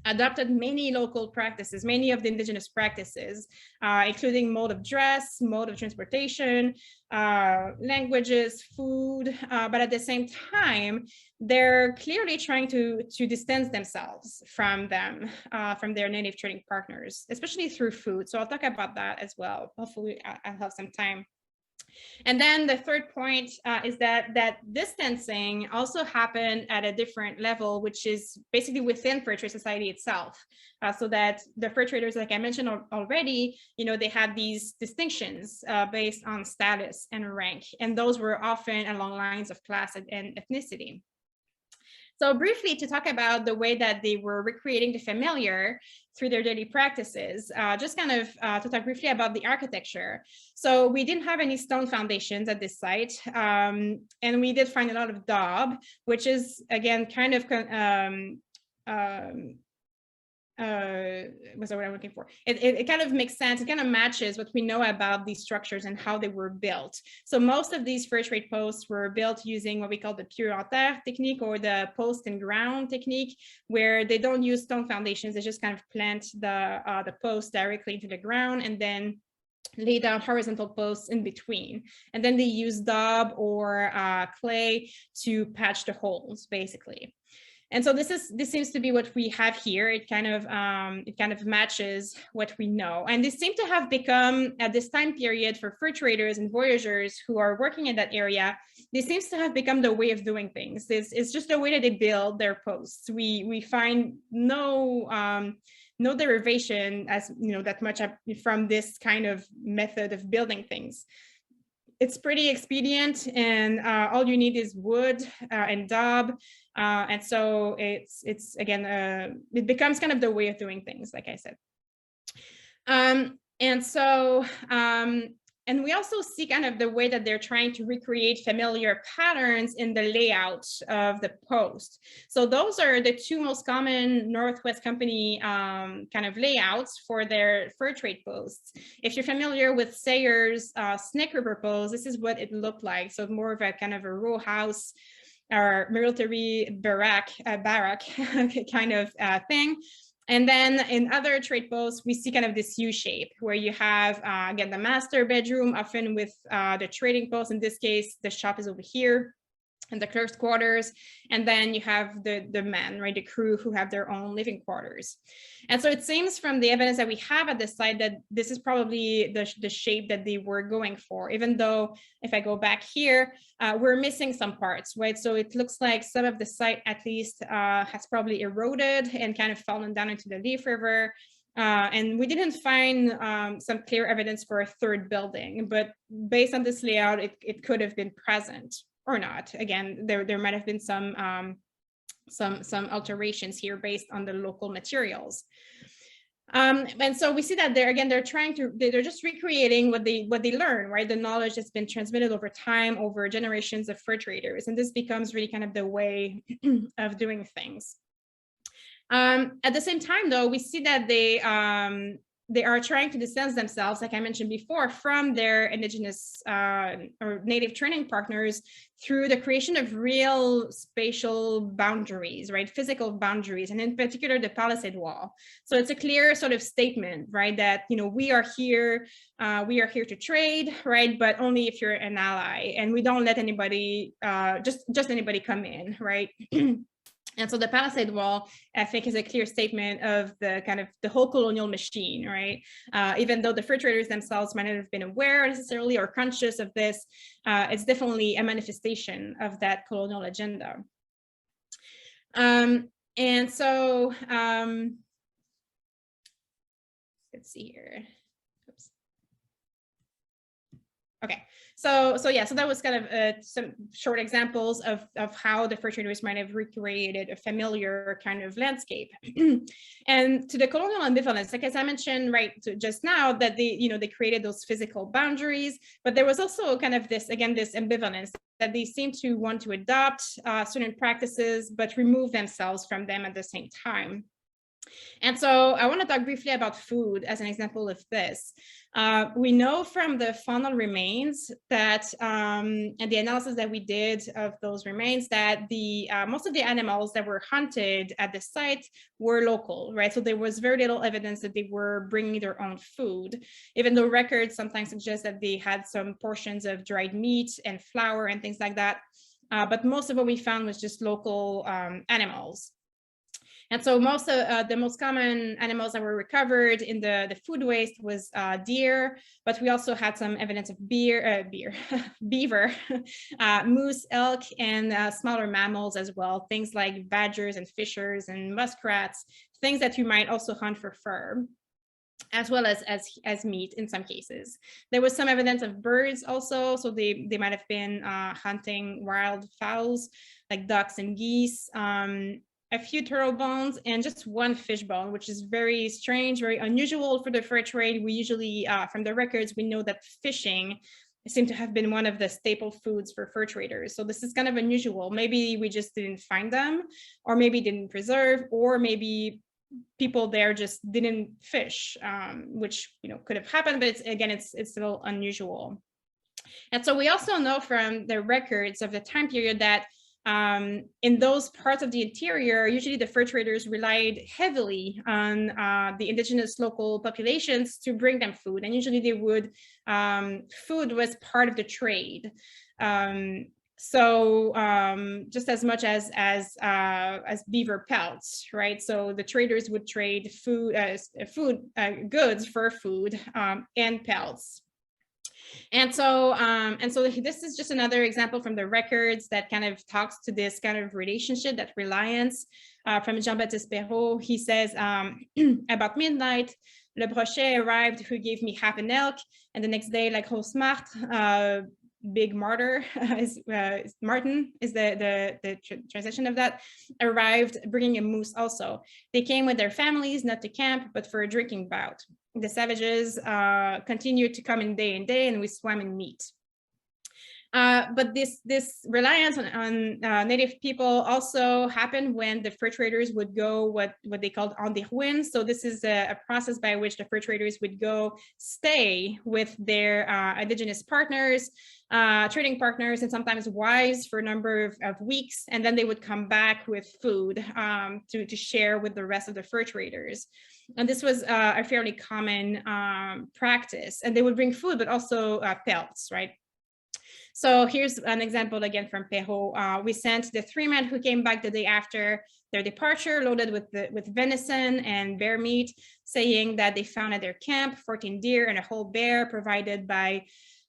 adopted many local practices, many of the indigenous practices, including mode of dress, mode of transportation, languages, food, but at the same time, they're clearly trying to distance themselves from their native trading partners, especially through food. So I'll talk about that as well. Hopefully I'll have some time. And then the third point is that distancing also happened at a different level, which is basically within fur trade society itself. So that the fur traders, like I mentioned already, they had these distinctions based on status and rank, and those were often along lines of class and ethnicity. So briefly, to talk about the way that they were recreating the familiar through their daily practices, just kind of to talk briefly about the architecture. So we didn't have any stone foundations at this site, and we did find a lot of daub, which is, again, kind of what's the word I'm looking for? It kind of makes sense. It kind of matches what we know about these structures and how they were built. So most of these fur trade posts were built using what we call the pure en terre technique, or the post and ground technique, where they don't use stone foundations. They just kind of plant the post directly into the ground and then lay down horizontal posts in between. And then they use daub or clay to patch the holes, basically. And so this seems to be what we have here. It kind of matches what we know. And this seemed to have become, at this time period, for fur traders and voyageurs who are working in that area, this seems to have become the way of doing things. It's just the way that they build their posts. We find no derivation as that much from this kind of method of building things. It's pretty expedient, and all you need is wood and daub, and so it's again it becomes kind of the way of doing things, like I said. And so And we also see kind of the way that they're trying to recreate familiar patterns in the layout of the post. So those are the two most common Northwest Company kind of layouts for their fur trade posts. If you're familiar with Sayer's Snake River post, this is what it looked like. So more of a kind of a row house or military barrack kind of thing. And then in other trade posts, we see kind of this U shape where you have, again, the master bedroom, often with the trading post. In this case, the shop is over here and the clerk's quarters. And then you have the men, right, the crew who have their own living quarters. And so it seems from the evidence that we have at this site that this is probably the shape that they were going for, even though if I go back here, we're missing some parts, right? So it looks like some of the site at least has probably eroded and kind of fallen down into the Leaf River. And we didn't find some clear evidence for a third building, but based on this layout, it could have been present or not. Again, there might have been some alterations here based on the local materials. And so we see that they're just recreating what they learn, right? The knowledge that's been transmitted over time, over generations of fur traders. And this becomes really kind of the way of doing things. At the same time, though, we see that they are trying to distance themselves, like I mentioned before, from their indigenous or native training partners through the creation of real spatial boundaries, right? Physical boundaries, and in particular, the palisade wall. So it's a clear sort of statement, right? That, you know, we are here to trade, right? But only if you're an ally, and we don't let anybody, just anybody come in, right? And so the palisade wall, I think, is a clear statement of the kind of the whole colonial machine, right? Even though the fur traders themselves might not have been aware necessarily or conscious of this, it's definitely a manifestation of that colonial agenda. And so, let's see here. Oops. Okay. So that was kind of some short examples of how the fur traders might have recreated a familiar kind of landscape. And to the colonial ambivalence, like as I mentioned just now, that they created those physical boundaries, but there was also kind of this ambivalence that they seem to want to adopt certain practices, but remove themselves from them at the same time. And so I want to talk briefly about food as an example of this. We know from the faunal remains that, and the analysis that we did of those remains, that most of the animals that were hunted at the site were local, right? So there was very little evidence that they were bringing their own food, even though records sometimes suggest that they had some portions of dried meat and flour and things like that. But most of what we found was just local animals. And so most of the most common animals that were recovered in the food waste was deer, but we also had some evidence of beaver, moose, elk, and smaller mammals as well, things like badgers and fishers and muskrats, things that you might also hunt for fur, as well as meat in some cases. There was some evidence of birds also, so they might have been hunting wild fowls like ducks and geese, a few turtle bones, and just one fish bone, which is very strange, very unusual for the fur trade. We usually, from the records, we know that fishing seemed to have been one of the staple foods for fur traders. So this is kind of unusual. Maybe we just didn't find them, or maybe didn't preserve, or maybe people there just didn't fish, which could have happened, but it's still unusual. And so we also know from the records of the time period that in those parts of the interior, usually the fur traders relied heavily on the indigenous local populations to bring them food, and usually they would food was part of the trade. So just as much as beaver pelts, right? So the traders would trade goods for food and pelts. And so this is just another example from the records that kind of talks to this kind of relationship, that reliance from Jean-Baptiste Perrault. He says, about midnight, Le Brochet arrived, who gave me half an elk, and the next day, like Grosse Marthe, Big Martyr, Martin is the translation of that, arrived bringing a moose also. They came with their families, not to camp, but for a drinking bout. the savages continued to come in day, and we swam in meat. But this reliance on native people also happened when the fur traders would go what they called on the Réaume. So this is a process by which the fur traders would go stay with their indigenous partners, trading partners, and sometimes wives for a number of weeks, and then they would come back with food to share with the rest of the fur traders. And this was a fairly common practice. And they would bring food, but also pelts, right? So here's an example again from Perrault. We sent the 3 men who came back the day after their departure, loaded with venison and bear meat, saying that they found at their camp 14 deer and a whole bear provided by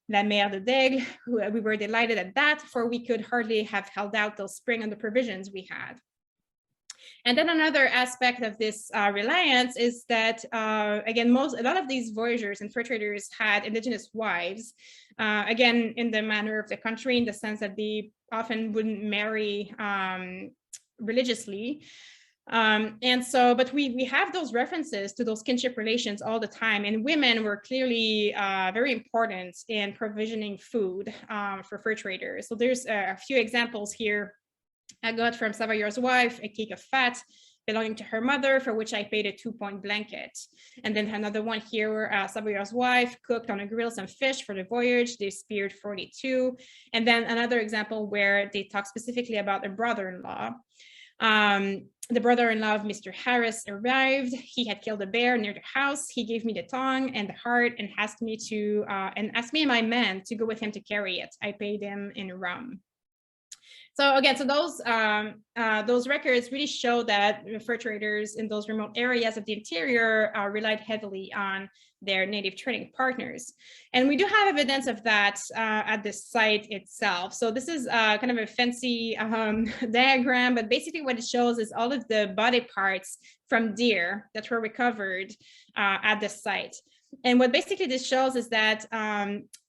La Mère de Daigle. We were delighted at that, for we could hardly have held out till spring on the provisions we had. And then another aspect of this reliance is that, again, a lot of these voyageurs and fur traders had indigenous wives, again, in the manner of the country, in the sense that they often wouldn't marry religiously. And so, but we have those references to those kinship relations all the time, and women were clearly very important in provisioning food for fur traders. So there's a few examples here. I got from Savoyard's wife a cake of fat belonging to her mother, for which I paid a 2-point blanket. And then another one here where Savoyard's wife cooked on a grill some fish for the voyage. They speared 42. And then another example where they talk specifically about a brother-in-law. The brother-in-law of Mr. Harris arrived. He had killed a bear near the house. He gave me the tongue and the heart and asked me and my men to go with him to carry it. I paid him in rum. So again, so those records really show that fur traders in those remote areas of the interior relied heavily on their native trading partners. And we do have evidence of that at the site itself. So this is kind of a fancy diagram, but basically what it shows is all of the body parts from deer that were recovered at the site. And what basically this shows is that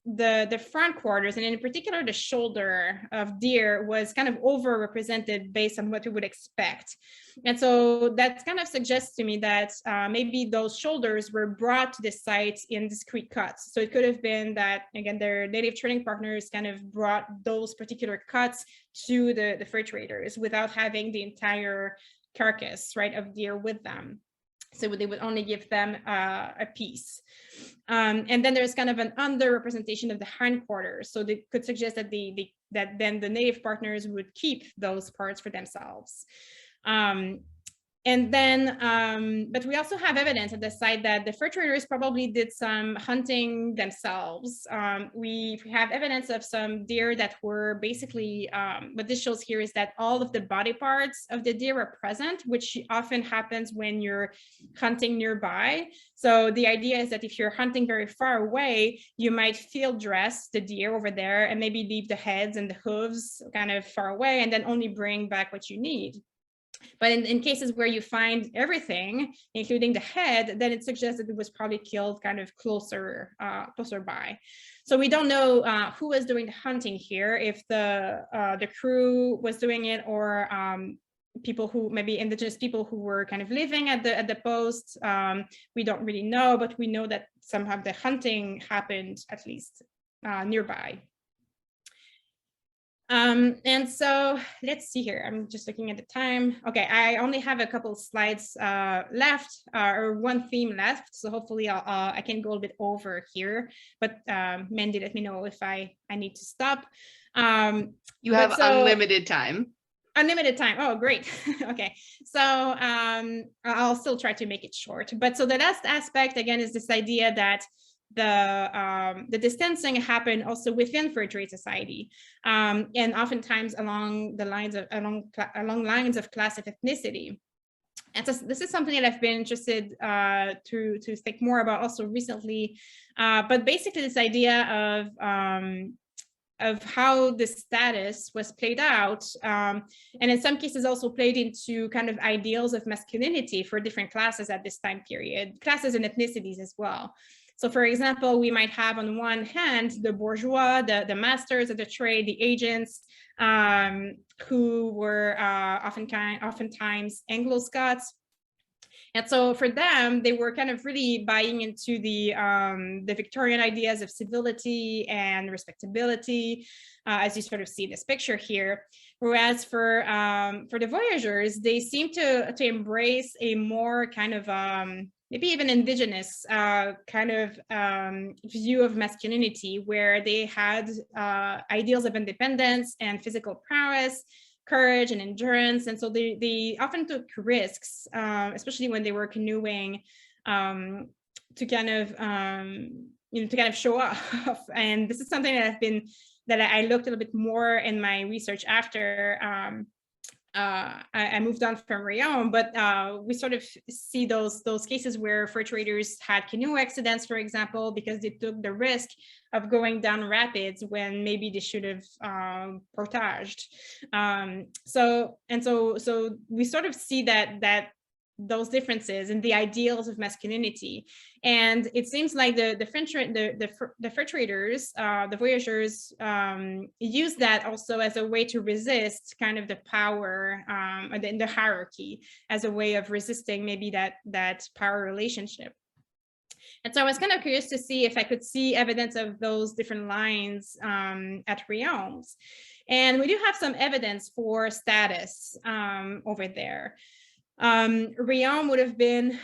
the front quarters, and in particular the shoulder of deer, was kind of overrepresented based on what we would expect. And so that kind of suggests to me that maybe those shoulders were brought to the site in discrete cuts. So it could have been that, again, their native trading partners kind of brought those particular cuts to the fur traders without having the entire carcass, right, of deer with them. So they would only give them a piece. And then there's kind of an underrepresentation of the hindquarters. So they could suggest that that then the native partners would keep those parts for themselves. And then, but we also have evidence at the site that the fur traders probably did some hunting themselves. We have evidence of some deer that were basically, what this shows here is that all of the body parts of the deer are present, which often happens when you're hunting nearby. So the idea is that if you're hunting very far away, you might field dress the deer over there and maybe leave the heads and the hooves kind of far away and then only bring back what you need. But in cases where you find everything, including the head, then it suggests that it was probably killed kind of closer by. So we don't know who was doing the hunting here, if the crew was doing it, or people who, maybe indigenous people who were kind of living at the post. We don't really know, but we know that somehow the hunting happened at least nearby. And so let's see here. I'm just looking at the time. Okay, I only have a couple slides left, or one theme left. So hopefully I can go a little bit over here. But Mandy, let me know if I need to stop. You have unlimited time. Unlimited time. Oh, great. Okay, so I'll still try to make it short. But so the last aspect, again, is this idea that the distancing happened also within fur trade society, and oftentimes along the lines of along lines of class of ethnicity. And so this is something that I've been interested to think more about also recently. But basically, this idea of how the status was played out, and in some cases also played into kind of ideals of masculinity for different classes at this time period, classes and ethnicities as well. So for example, we might have on one hand the bourgeois, the masters of the trade, the agents, who were oftentimes Anglo-Scots, And so for them, they were kind of really buying into the Victorian ideas of civility and respectability, as you sort of see this picture here. Whereas for the voyageurs, they seem to embrace a more kind of maybe even indigenous kind of view of masculinity, where they had ideals of independence and physical prowess, courage and endurance. And so they often took risks, especially when they were canoeing, to kind of show off. And this is something that I looked a little bit more in my research after I moved on from Réaume, but we sort of see those cases where fur traders had canoe accidents, for example, because they took the risk of going down rapids when maybe they should have portaged. So we sort of see that those differences in the ideals of masculinity. And it seems like the fur traders, the voyageurs, use that also as a way to resist kind of the power in the hierarchy, as a way of resisting maybe that power relationship. And so I was kind of curious to see if I could see evidence of those different lines at Réaume. And we do have some evidence for status over there. Réaume would have been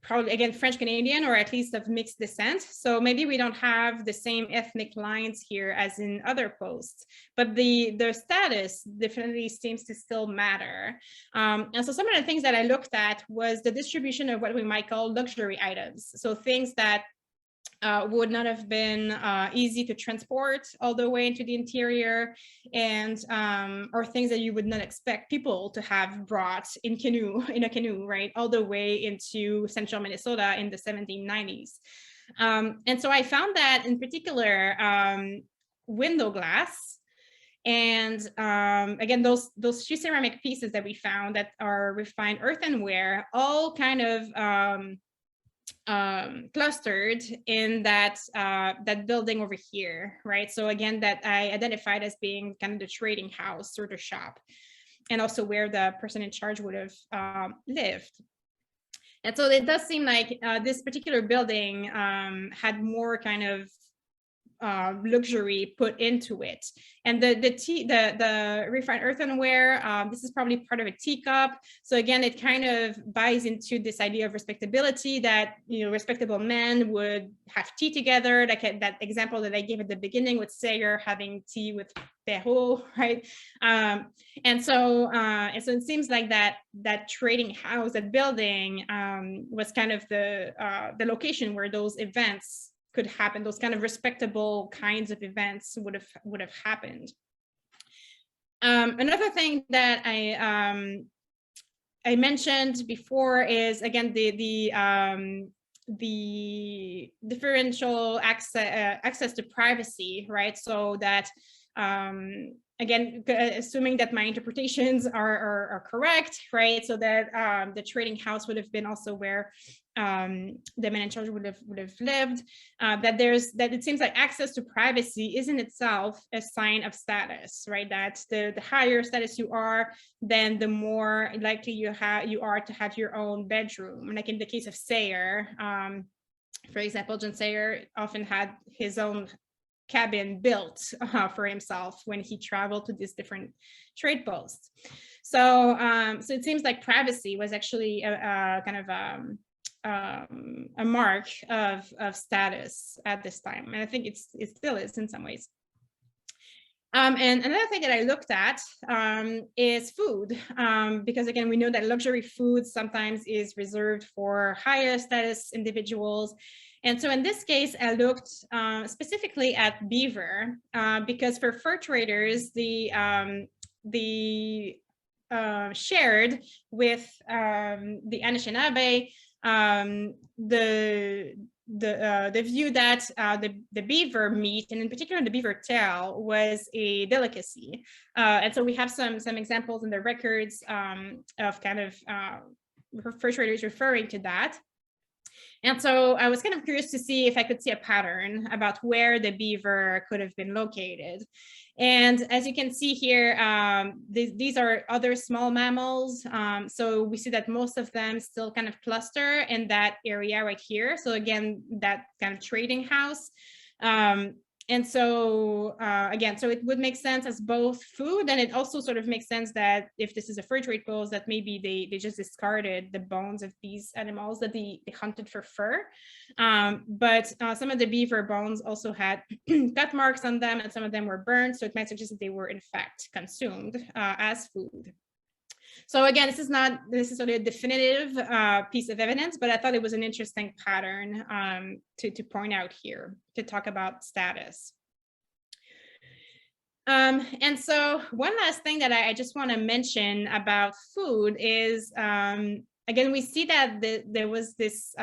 probably, again, French Canadian, or at least of mixed descent. So maybe we don't have the same ethnic lines here as in other posts, but the status definitely seems to still matter. And so some of the things that I looked at was the distribution of what we might call luxury items. So things that would not have been easy to transport all the way into the interior, and or things that you would not expect people to have brought in a canoe, right, all the way into central Minnesota in the 1790s. And so I found that in particular window glass, and again, those few ceramic pieces that we found that are refined earthenware, all kind of clustered in that building over here, right? So again, that I identified as being kind of the trading house or the shop, and also where the person in charge would have lived. And so it does seem like this particular building had more kind of luxury put into it. And the refined earthenware, this is probably part of a teacup. So again, it kind of buys into this idea of respectability, that, you know, respectable men would have tea together. Like that example that I gave at the beginning with Sayer having tea with Perrault, right? And so it seems like that trading house, that building, was kind of the location where those events could happen. Those kind of respectable kinds of events would have happened. Another thing that I mentioned before is, again, the differential access to privacy, right? So that again, assuming that my interpretations are correct, right? So that the trading house would have been also where the man in charge would have lived. That it seems like access to privacy is in itself a sign of status, right? That the higher status you are, then the more likely you are to have your own bedroom. Like in the case of Sayer, for example, John Sayer often had his own cabin built for himself when he traveled to these different trade posts. So it seems like privacy was actually a kind of a mark of status at this time, and I think it still is in some ways. And another thing that I looked at is food, because again, we know that luxury food sometimes is reserved for higher status individuals. And so in this case, I looked specifically at beaver, because for fur traders, the shared with the Anishinaabe the view that the beaver meat, and in particular the beaver tail, was a delicacy. And so we have some examples in the records of kind of fur traders referring to that. And so I was kind of curious to see if I could see a pattern about where the beaver could have been located. And as you can see here, these are other small mammals. So we see that most of them still kind of cluster in that area right here. So again, that kind of trading house. And so again, so it would make sense as both food, and it also sort of makes sense that if this is a fur trade post, that maybe they just discarded the bones of these animals that they hunted for fur. But some of the beaver bones also had cut marks on them, and some of them were burned. So it might suggest that they were in fact consumed as food. So again, this is not necessarily a definitive piece of evidence, but I thought it was an interesting pattern to point out here to talk about status. And so one last thing that I just want to mention about food is, again, we see that there was this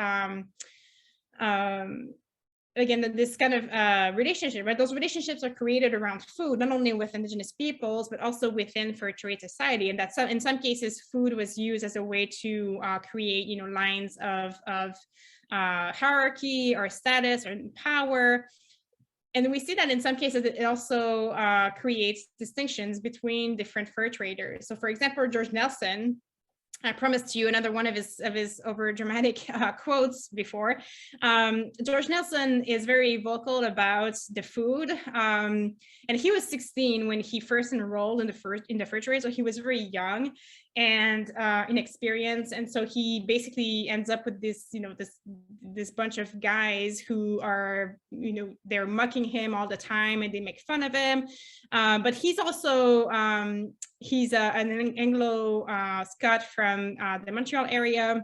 again, this kind of relationship, right? Those relationships are created around food, not only with indigenous peoples, but also within fur trade society. And that in some cases, food was used as a way to create, lines of hierarchy or status or power. And we see that in some cases, it also creates distinctions between different fur traders. So for example, George Nelson, I promised you another one of his over dramatic quotes before. George Nelson is very vocal about the food, and he was 16 when he first enrolled in the fur trade, so he was very young and inexperienced, and so he basically ends up with this, this bunch of guys who are, they're mucking him all the time and they make fun of him. But he's also he's an Anglo Scot from the Montreal area,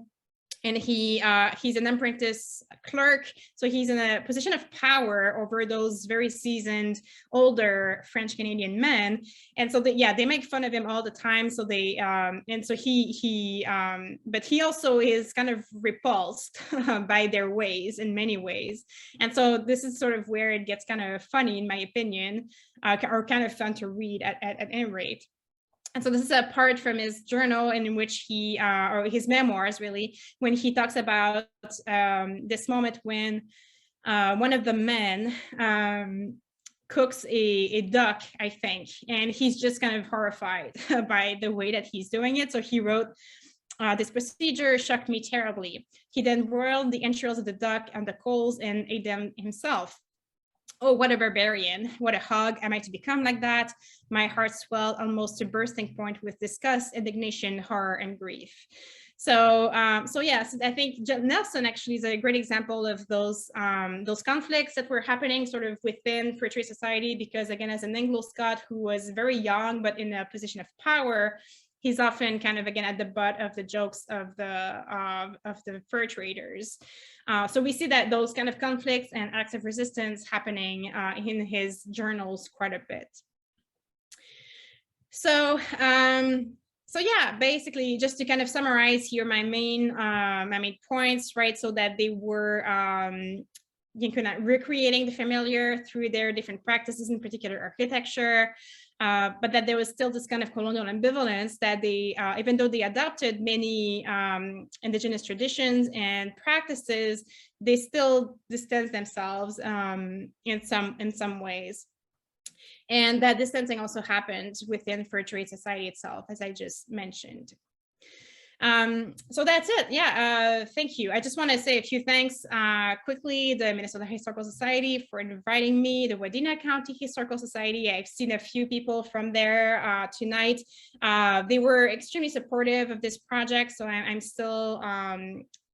and he's an apprentice clerk, so he's in a position of power over those very seasoned older French Canadian men. And so they make fun of him all the time. So they and so but he also is kind of repulsed by their ways in many ways. And so this is sort of where it gets kind of funny, in my opinion, or kind of fun to read at any rate. And so this is a part from his journal in which he, or his memoirs really, when he talks about this moment when one of the men cooks a duck, I think, and he's just kind of horrified by the way that he's doing it. So he wrote, this procedure shocked me terribly. He then broiled the entrails of the duck on the coals and ate them himself. Oh, what a barbarian. What a hog. Am I to become like that? My heart swelled almost to bursting point with disgust, indignation, horror, and grief. So, yes, I think Nelson actually is a great example of those conflicts that were happening sort of within fur trade society, because again, as an Anglo-Scot who was very young, but in a position of power, he's often kind of, again, at the butt of the jokes of the fur traders. So we see that those kind of conflicts and acts of resistance happening in his journals quite a bit. So, so yeah, basically, just to kind of summarize here my main points, right? So that they were recreating the familiar through their different practices, in particular architecture, but that there was still this kind of colonial ambivalence that they, even though they adopted many indigenous traditions and practices, they still distance themselves in some ways. And that distancing also happened within fur trade society itself, as I just mentioned. So that's it. Yeah, thank you. I just want to say a few thanks quickly. The Minnesota Historical Society for inviting me, the Wadena County Historical Society. I've seen a few people from there tonight. They were extremely supportive of this project, so I'm still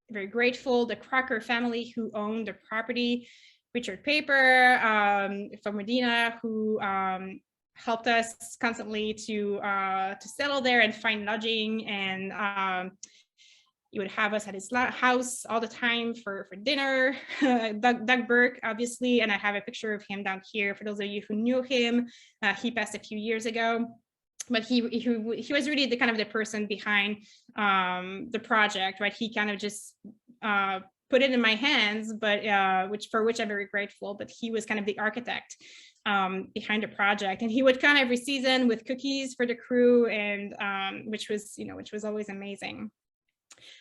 very grateful. The Crocker family who owned the property, Richard Paper from Wadena, who helped us constantly to settle there and find lodging, and he would have us at his house all the time for dinner. Doug Burke, obviously, and I have a picture of him down here for those of you who knew him. He passed a few years ago, but he was really the kind of the person behind the project, right? He kind of just put it in my hands, but for which I'm very grateful. But he was kind of the architect behind the project, and he would come every season with cookies for the crew, and which was always amazing.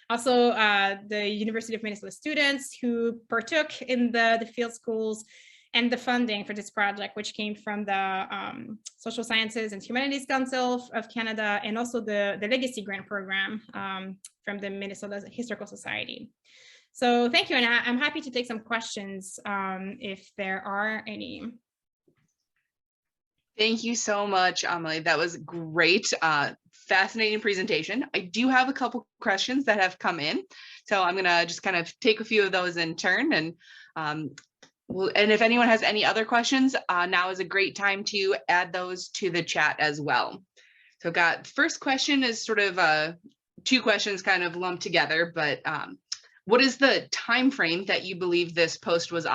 Also, the University of Minnesota students who partook in the field schools, and the funding for this project, which came from the Social Sciences and Humanities Council of Canada, and also the Legacy Grant Program from the Minnesota Historical Society. So thank you, and I'm happy to take some questions if there are any. Thank you so much, Amélie. That was great. Fascinating presentation. I do have a couple questions that have come in, so I'm gonna just kind of take a few of those in turn, and if anyone has any other questions, now is a great time to add those to the chat as well. So first question is sort of two questions kind of lumped together, but what is the time frame that you believe this post was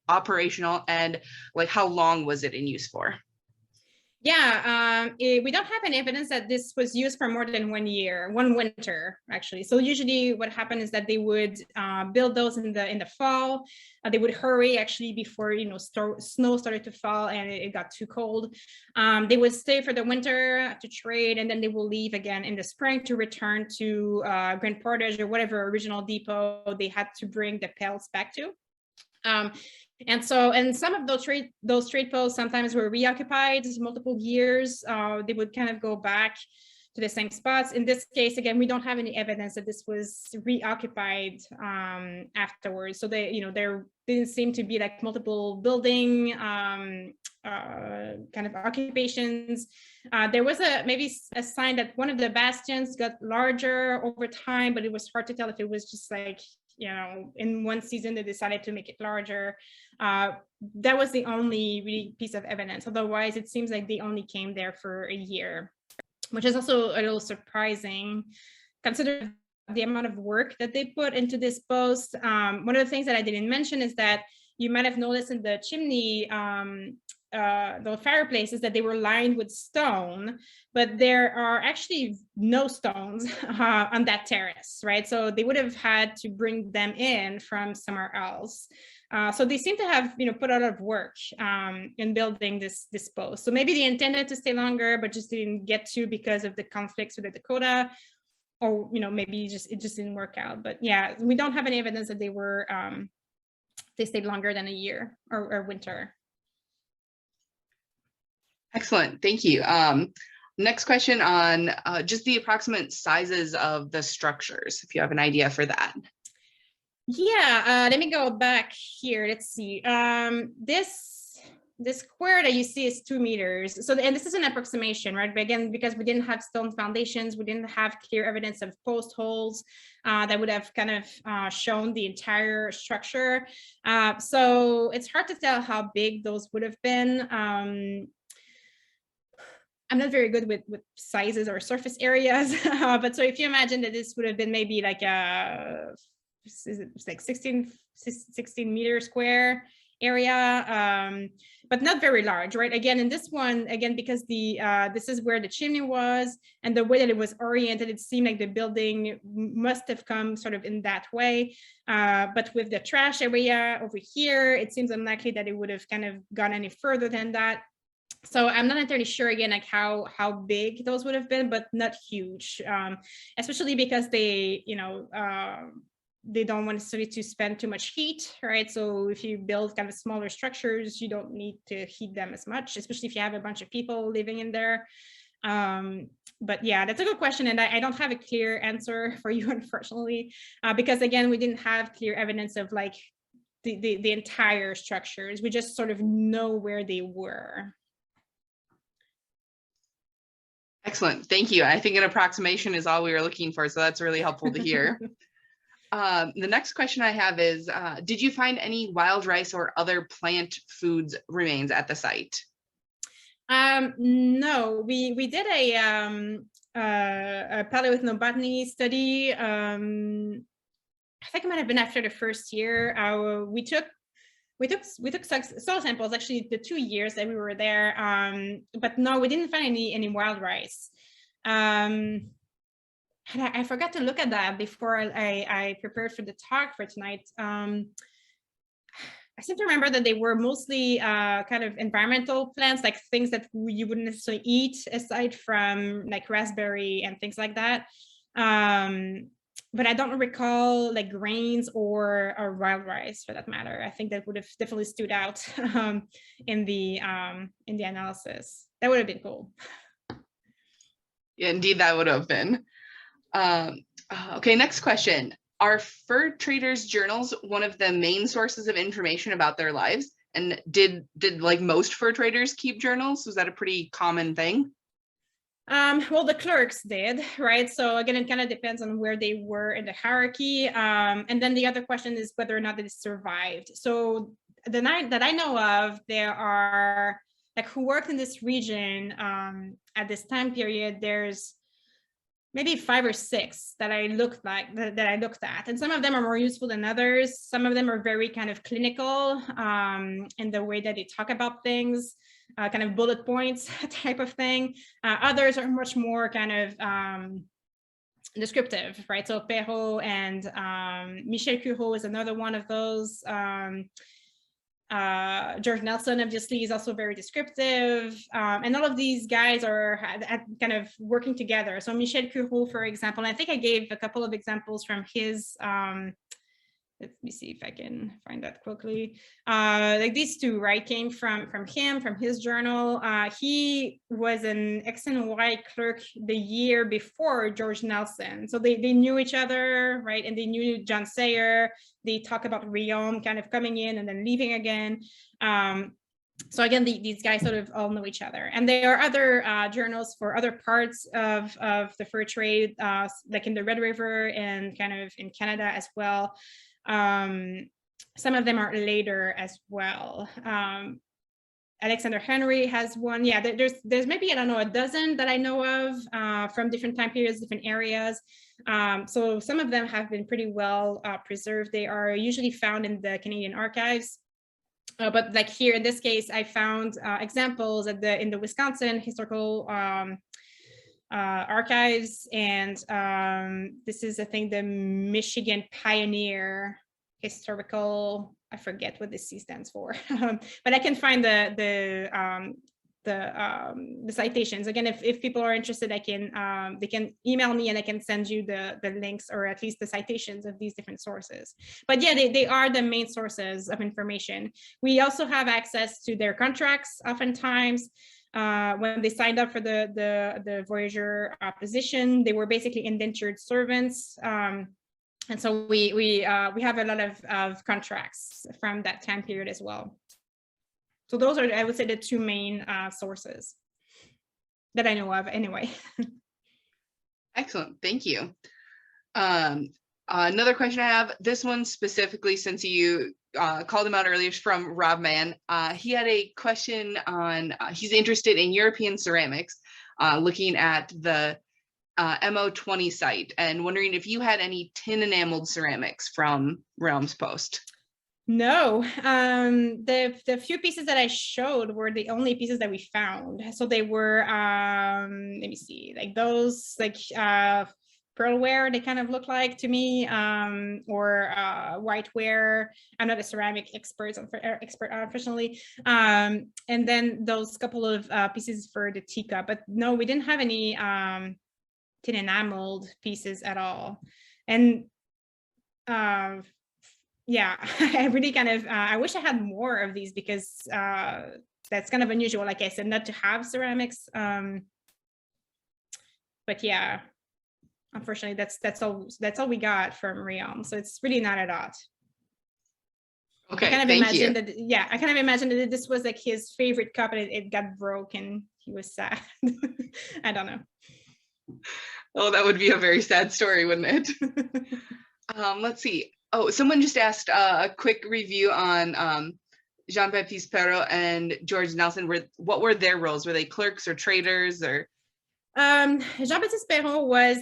operational, and like how long was it in use for? Yeah, we don't have any evidence that this was used for more than 1 year, one winter, actually. So usually what happened is that they would build those in the fall. They would hurry actually before, you know, snow started to fall and it got too cold. They would stay for the winter to trade, and then they will leave again in the spring to return to Grand Portage or whatever original depot they had to bring the pelts back to. And some of those trade posts sometimes were reoccupied multiple years. They would kind of go back to the same spots. In this case, again, we don't have any evidence that this was reoccupied afterwards. So there didn't seem to be like multiple building kind of occupations. There was maybe a sign that one of the bastions got larger over time, but it was hard to tell if it was just like, you know, in one season they decided to make it larger. That was the only really piece of evidence. Otherwise, it seems like they only came there for a year, which is also a little surprising considering the amount of work that they put into this post. One of the things that I didn't mention is that you might have noticed in the chimney, the fireplaces, that they were lined with stone, but there are actually no stones on that terrace, right? So they would have had to bring them in from somewhere else. So they seem to have, you know, put a lot of work in building this post. So maybe they intended to stay longer, but just didn't get to because of the conflicts with the Dakota, or, you know, maybe it just didn't work out. But yeah, we don't have any evidence that they stayed longer than a year or winter. Excellent, thank you. Next question on just the approximate sizes of the structures, if you have an idea for that. Yeah, let me go back here. Let's see. This square that you see is 2 meters. So, and this is an approximation, right? But again, because we didn't have stone foundations, we didn't have clear evidence of post holes that would have kind of shown the entire structure. So it's hard to tell how big those would have been. I'm not very good with sizes or surface areas, but so if you imagine that this would have been maybe like it's like 16 meter square area, but not very large, right? Again, in this one, again, because this is where the chimney was, and the way that it was oriented, it seemed like the building must have come sort of in that way. But with the trash area over here, it seems unlikely that it would have kind of gone any further than that. So I'm not entirely sure, again, like how big those would have been, but not huge, especially because they, you know, they don't want necessarily to spend too much heat, right? So if you build kind of smaller structures, you don't need to heat them as much, especially if you have a bunch of people living in there. But yeah, that's a good question, and I don't have a clear answer for you, unfortunately, because again, we didn't have clear evidence of like the entire structures. We just sort of know where they were. Excellent, thank you. I think an approximation is all we were looking for, so that's really helpful to hear. The next question I have is, did you find any wild rice or other plant foods remains at the site? No, we did a paleoethnobotany study. I think it might have been after the first year. We took soil samples, actually the 2 years that we were there, but no, we didn't find any wild rice. And I forgot to look at that before I prepared for the talk for tonight. I seem to remember that they were mostly kind of environmental plants, like things that you wouldn't necessarily eat, aside from like raspberry and things like that. but I don't recall like grains or wild rice for that matter. I think that would have definitely stood out in the analysis. That would have been cool. Yeah, indeed, that would have been. Okay, next question. Are fur traders' journals one of the main sources of information about their lives? And did like most fur traders keep journals? Was that a pretty common thing? Well, the clerks did, right? So again, it kind of depends on where they were in the hierarchy. And then the other question is whether or not they survived. So the night that I know of, there are like who worked in this region at this time period. There's maybe 5 or 6 that I looked at, and some of them are more useful than others. Some of them are very kind of clinical in the way that they talk about things, kind of bullet points type of thing. Others are much more kind of descriptive, right? So Perrault and Michel Curot is another one of those. George Nelson obviously is also very descriptive, and all of these guys are kind of working together. So Michel Curot, for example, and I think I gave a couple of examples from his, let me see if I can find that quickly. Like these two, right, came from him, from his journal. He was an X and Y clerk the year before George Nelson. So they knew each other, right? And they knew John Sayer. They talk about Réaume kind of coming in and then leaving again. So again, these guys sort of all know each other. And there are other journals for other parts of the fur trade, like in the Red River and kind of in Canada as well. Some of them are later as well. Alexander Henry has one. Yeah, there's maybe, I don't know, a dozen that I know of from different time periods, different areas. So some of them have been pretty well preserved. They are usually found in the Canadian archives. But like here in this case, I found examples in the Wisconsin historical archives, and this is, I think, the Michigan Pioneer Historical. I forget what this C stands for, but I can find the citations. Again, if people are interested, they can email me and I can send you the links, or at least the citations of these different sources. But yeah, they are the main sources of information. We also have access to their contracts oftentimes. When they signed up for the voyager position, they were basically indentured servants. And so we have a lot of contracts from that time period as well. So those are, I would say, the two main sources that I know of anyway. Excellent, thank you. Another question I have, this one specifically, since you called him out earlier, is from Rob Mann. He had a question on, he's interested in European ceramics, looking at the MO20 site, and wondering if you had any tin enameled ceramics from Réaume's post. No, the few pieces that I showed were the only pieces that we found. So they were, let me see, like those, like pearlware, they kind of look like to me, or whiteware. I'm not a ceramic expert unfortunately. And then those couple of pieces for the teacup, but no, we didn't have any tin enameled pieces at all. And yeah, I really kind of, I wish I had more of these, because that's kind of unusual, like I said, not to have ceramics. But yeah, unfortunately, that's all we got from Réaume. So it's really not a lot. Okay, I kind of thank imagine you. that, yeah, I kind of imagined that this was like his favorite cup and it got broken. He was sad. I don't know. Oh, that would be a very sad story, wouldn't it? Let's see. Oh, someone just asked a quick review on Jean-Baptiste Perrault and George Nelson. What were their roles? Were they clerks or traders, or? Jean-Baptiste Perrault was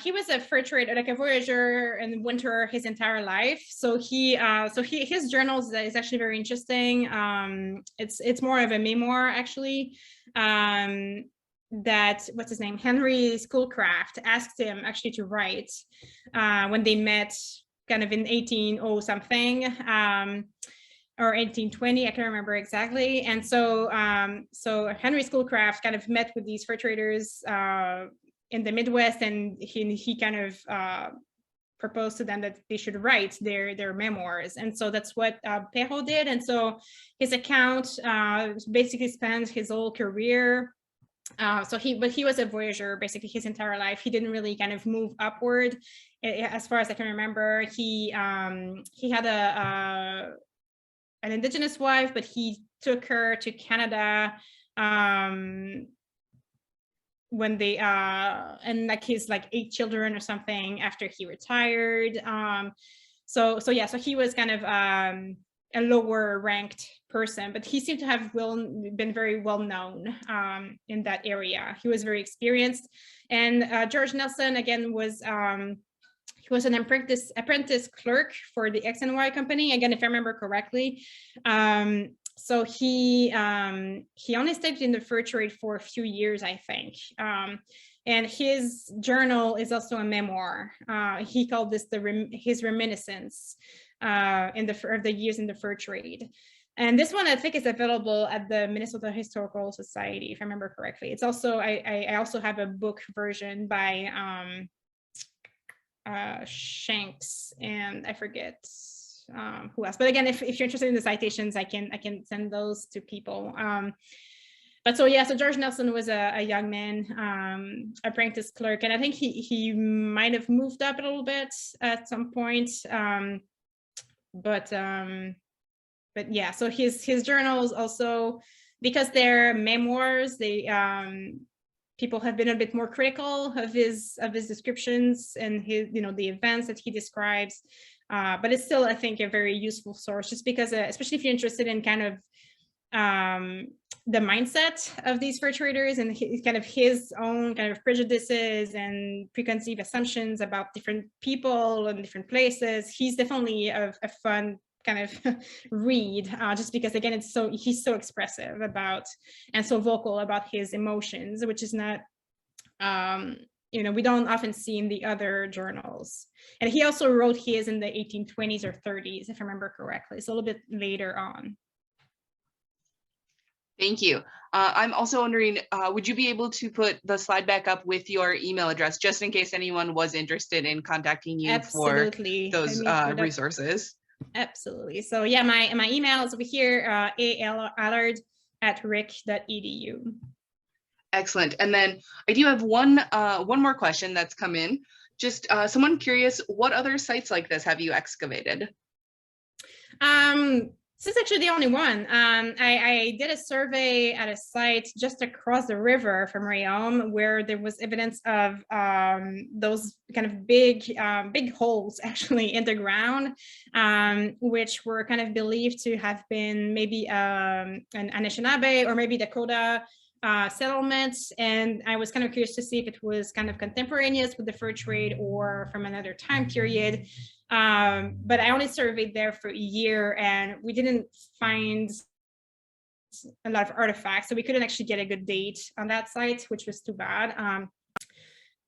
he was a fur trader, like a voyager in winter his entire life. So his journals is actually very interesting. It's more of a memoir actually. That, what's his name, Henry Schoolcraft asked him actually to write when they met kind of in 1800 something or 1820, I can't remember exactly. And so Henry Schoolcraft kind of met with these fur traders in the Midwest, and he kind of proposed to them that they should write their memoirs. And so that's what Perrault did. And so his account basically spans his whole career. But he was a voyager basically his entire life. He didn't really kind of move upward, as far as I can remember. He had an Indigenous wife, but he took her to Canada when they and like he's like 8 children or something after he retired. So he was kind of a lower ranked person, but he seemed to have been very well known in that area. He was very experienced. And George Nelson, again, was he was an apprentice clerk for the X and Y company, again, if I remember correctly. So he only stayed in the fur trade for a few years, I think. And his journal is also a memoir. He called this his reminiscence of the years in the fur trade. And this one, I think, is available at the Minnesota Historical Society, if I remember correctly. It's also, I also have a book version by Shanks, and I forget who else. But again, if you're interested in the citations, I can send those to people. But so George Nelson was a young man, apprentice clerk, and I think he might have moved up a little bit at some point. But yeah, so his journals also, because they're memoirs, they people have been a bit more critical of his descriptions and his, the events that he describes. But it's still, I think, a very useful source, just because, especially if you're interested in kind of the mindset of these fur traders and kind of his own kind of prejudices and preconceived assumptions about different people and different places. He's definitely a fun kind of read, just because, again, he's so expressive about and so vocal about his emotions, which is not we don't often see in the other journals. And he also wrote his in the 1820s or 30s, if I remember correctly. It's a little bit later on. Thank you. I'm also wondering, would you be able to put the slide back up with your email address, just in case anyone was interested in contacting you Absolutely. for those resources? Absolutely. So yeah, my email is over here, allard@ric.edu. Excellent. And then I do have one more question that's come in. Just someone curious, what other sites like this have you excavated? This is actually the only one. I did a survey at a site just across the river from Réaume, where there was evidence of those kind of big holes actually in the ground, which were kind of believed to have been maybe an Anishinaabe or maybe Dakota settlements. And I was kind of curious to see if it was kind of contemporaneous with the fur trade or from another time period. But I only surveyed there for a year, and we didn't find a lot of artifacts, so we couldn't actually get a good date on that site, which was too bad.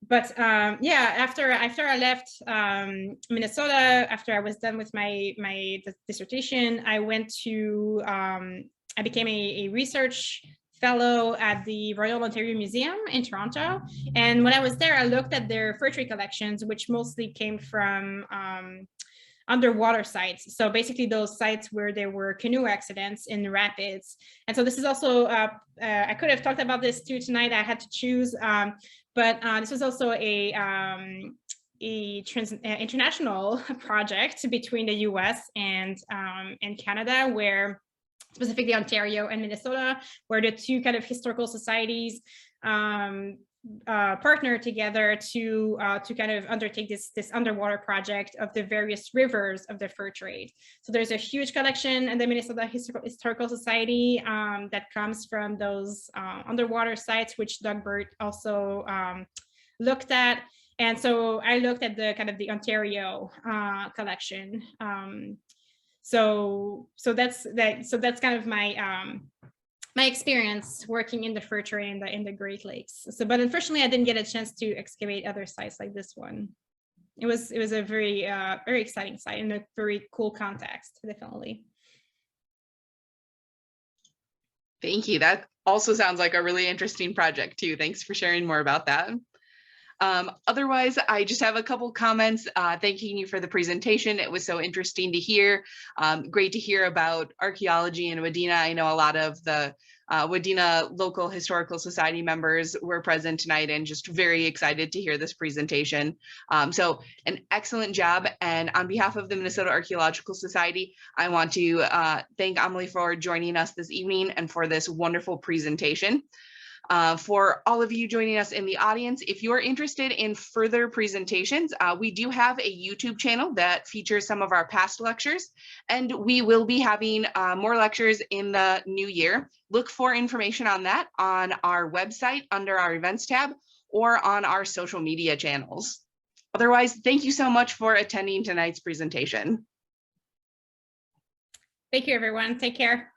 But yeah, after I left Minnesota, after I was done with my dissertation, I went to I became a research fellow at the Royal Ontario Museum in Toronto. And when I was there, I looked at their fur trade collections, which mostly came from underwater sites. So basically those sites where there were canoe accidents in rapids. And so this is also, I could have talked about this too tonight, I had to choose, but this was also a international project between the US and Canada, where specifically Ontario and Minnesota, where the two kind of historical societies partner together to kind of undertake this underwater project of the various rivers of the fur trade. So there's a huge collection in the Minnesota Historical Society that comes from those underwater sites, which Doug Burt also looked at. And so I looked at the kind of the Ontario collection. So that's kind of my my experience working in the fur trade in the Great Lakes. So, but unfortunately, I didn't get a chance to excavate other sites like this one. It was a very very exciting site in a very cool context, definitely. Thank you. That also sounds like a really interesting project too. Thanks for sharing more about that. Otherwise, I just have a couple comments thanking you for the presentation. It was so interesting to hear. Great to hear about archaeology in Wadena. I know a lot of the Wadena Local Historical Society members were present tonight and just very excited to hear this presentation. So an excellent job. And on behalf of the Minnesota Archaeological Society, I want to thank Amélie for joining us this evening and for this wonderful presentation. For all of you joining us in the audience, if you're interested in further presentations, we do have a YouTube channel that features some of our past lectures, and we will be having more lectures in the new year. Look for information on that on our website under our events tab or on our social media channels. Otherwise, thank you so much for attending tonight's presentation. Thank you, everyone. Take care.